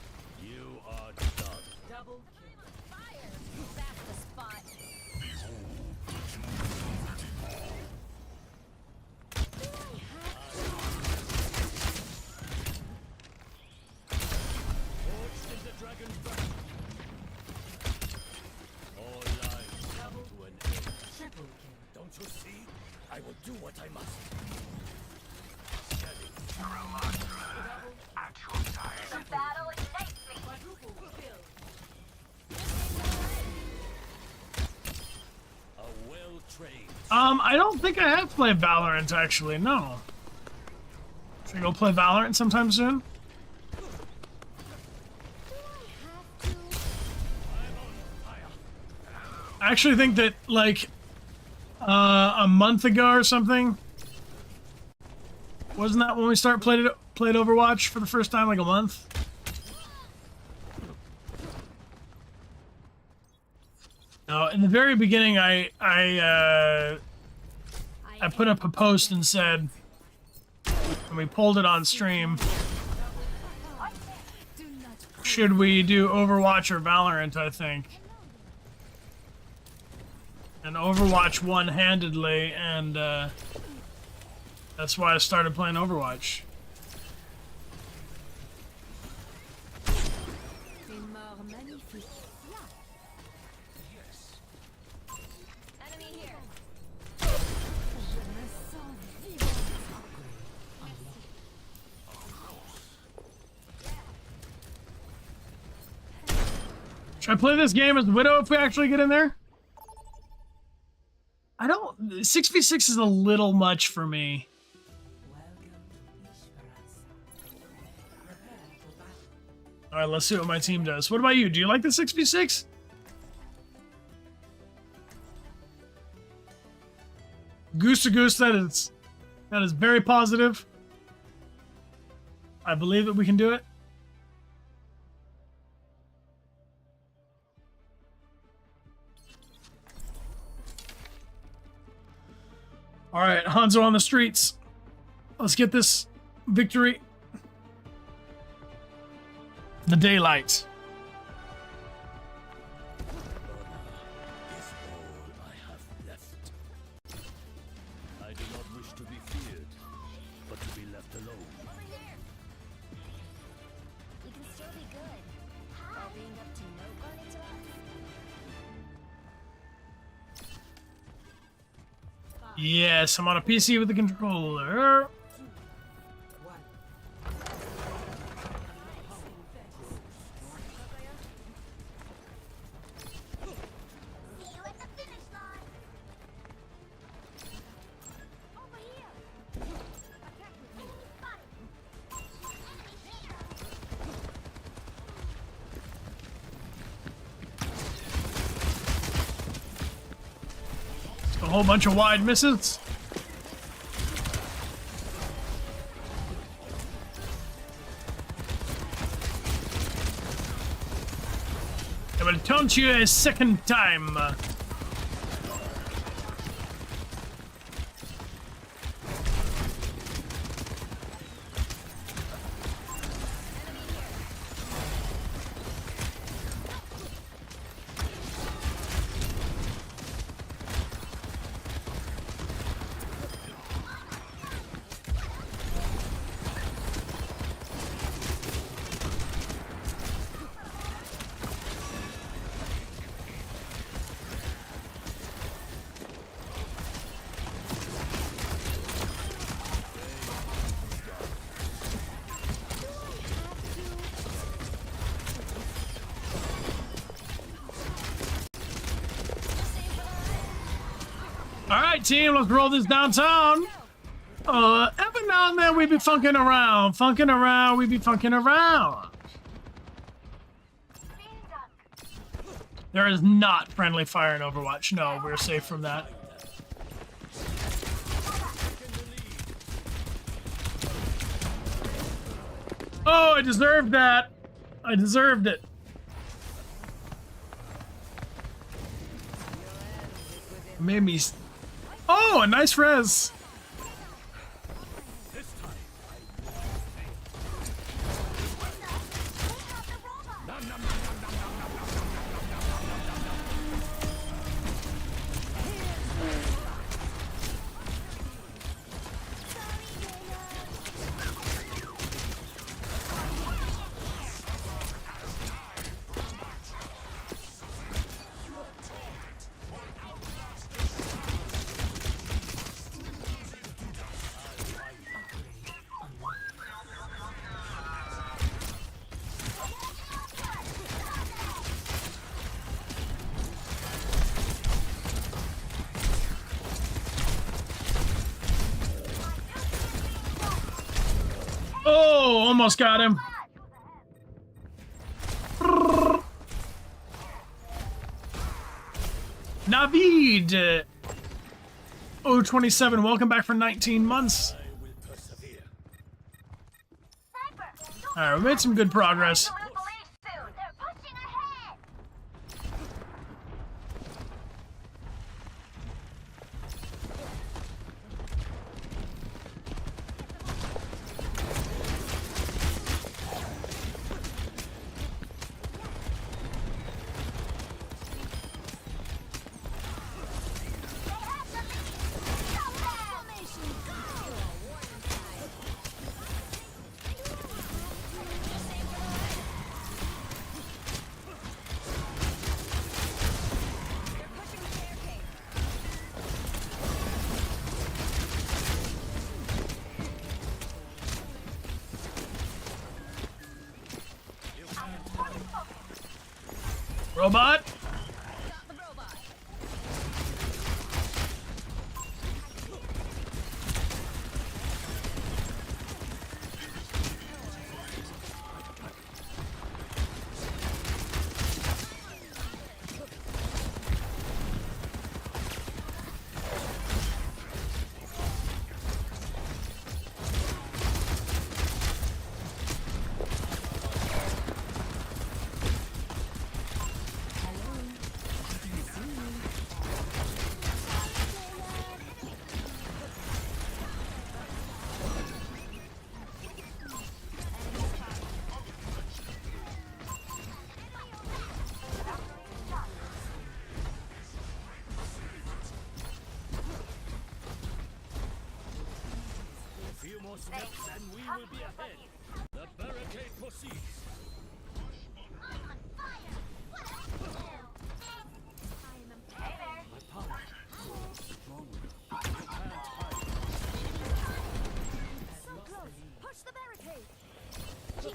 I don't think I have played Valorant, actually, no. Should I go play Valorant sometime soon? I actually think that, like, a month ago or something, wasn't that when we played Overwatch for the first time, like a month? No, in the very beginning, I put up a post and said, and we pulled it on stream, should we do Overwatch or Valorant, I think. And Overwatch won handedly, and that's why I started playing Overwatch. Should I play this game as Widow if we actually get in there? I don't... 6v6 is a little much for me. Alright, let's see what my team does. What about you? Do you like the 6v6? Goose to goose, that is very positive. I believe that we can do it. All right, Hanzo on the streets. Let's get this victory. The daylight. I do not wish to be feared, but to be left alone. We can still be good. While being up to no good to us. Yes, I'm on a PC with the controller. A whole bunch of wide misses. I will taunt you a second time. Alright, team, let's roll this downtown. Every now and then we be funking around. We be funking around. There is not friendly fire in Overwatch. No, we're safe from that. Oh, I deserved that. I deserved it. Made me... Oh, a nice res. Oh, almost got him. Navid. Oh, 27. Welcome back for 19 months. All right, we made some good progress. Robot?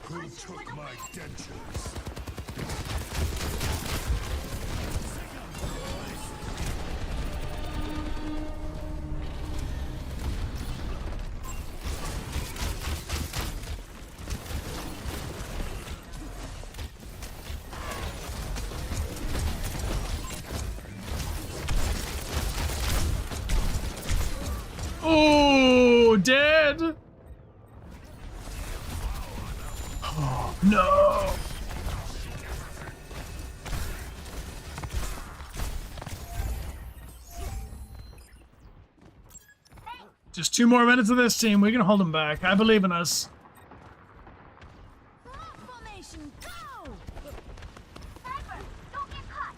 Who took my dentures? Oh, dead. Oh, no. Just 2 more minutes of this, team. We can hold them back. I believe in us. Formation, go! Sniper, don't get caught!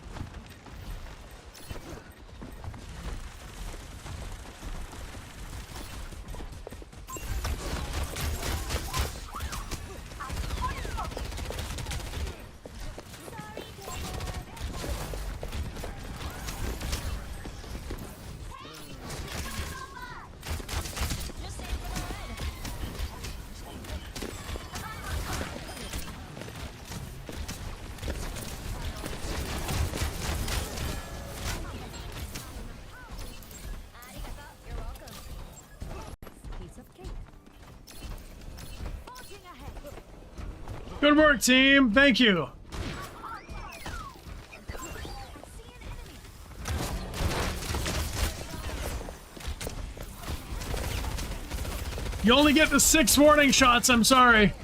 Good work, team. Thank you. You only get the 6 warning shots. I'm sorry.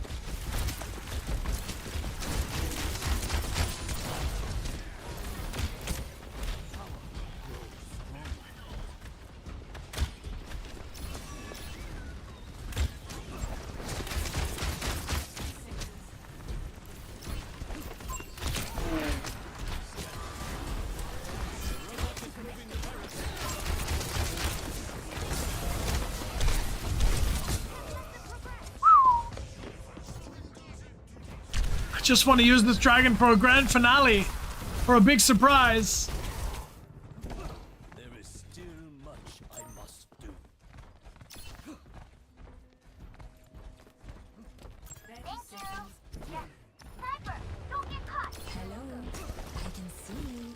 Just want to use this Dragon for a grand finale or a big surprise. There is still much I must do. Thank you! Yeah. Sniper, don't get caught! Hello, I can see you.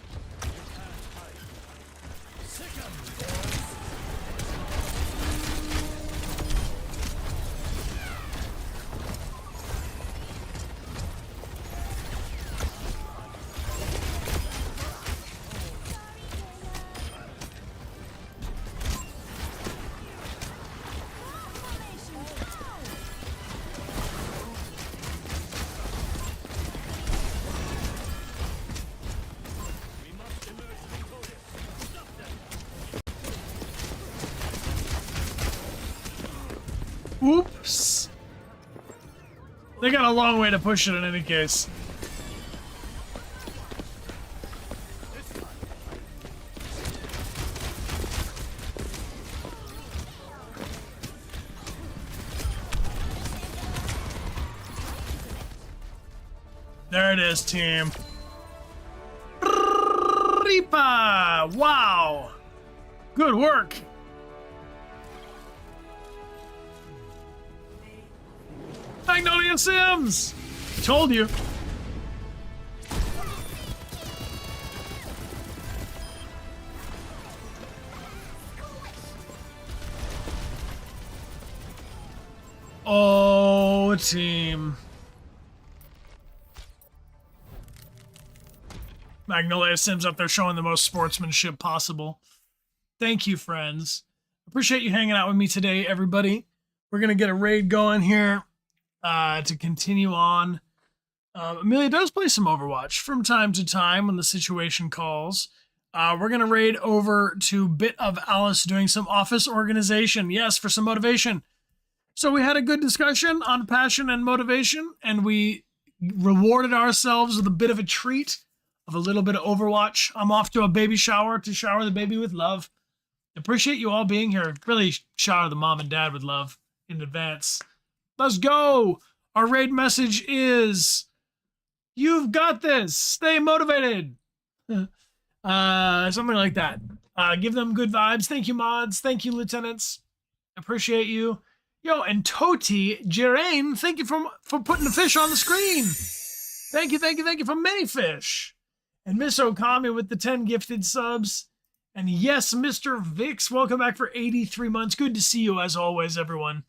They got a long way to push it in any case. There it is, team. Ripa! Wow! Good work! Magnolia Sims! Told you. Oh, team. Magnolia Sims up there showing the most sportsmanship possible. Thank you, friends. Appreciate you hanging out with me today, everybody. We're going to get a raid going here to continue on. Amelia does play some Overwatch from time to time when the situation calls. We're going to raid over to Bit of Alice doing some office organization. Yes, for some motivation. So we had a good discussion on passion and motivation, and we rewarded ourselves with a bit of a treat of a little bit of Overwatch. I'm off to a baby shower to shower the baby with love. Appreciate you all being here. Really shower the mom and dad with love in advance. Let's go. Our raid message is, you've got this. Stay motivated. Something like that. Give them good vibes. Thank you, mods. Thank you, lieutenants. Appreciate you. Yo, and Toti Jerain, thank you for putting the fish on the screen. Thank you for many fish. And Miss Okami with the 10 gifted subs. And yes, Mr. Vix, welcome back for 83 months. Good to see you as always, everyone.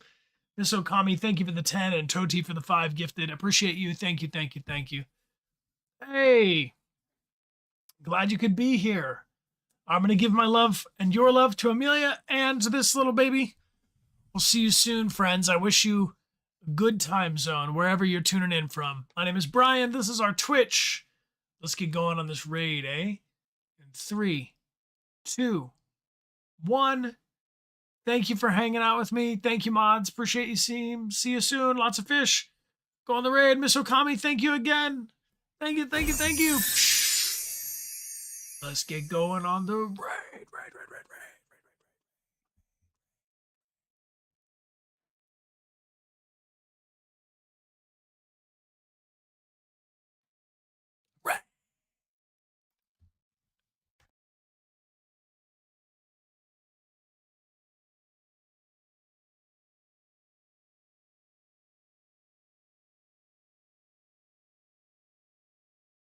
Miss Okami, thank you for the 10, and Toti for the 5 gifted. Appreciate you. Thank you. Hey, glad you could be here. I'm going to give my love and your love to Amelia and to this little baby. We'll see you soon, friends. I wish you a good time zone wherever you're tuning in from. My name is Brian. This is our Twitch. Let's get going on this raid, eh? In 3, 2, 1. Thank you for hanging out with me. Thank you, mods. Appreciate you seeing. See you soon. Lots of fish. Go on the raid. Miss Okami, thank you again. Thank you. Let's get going on the raid.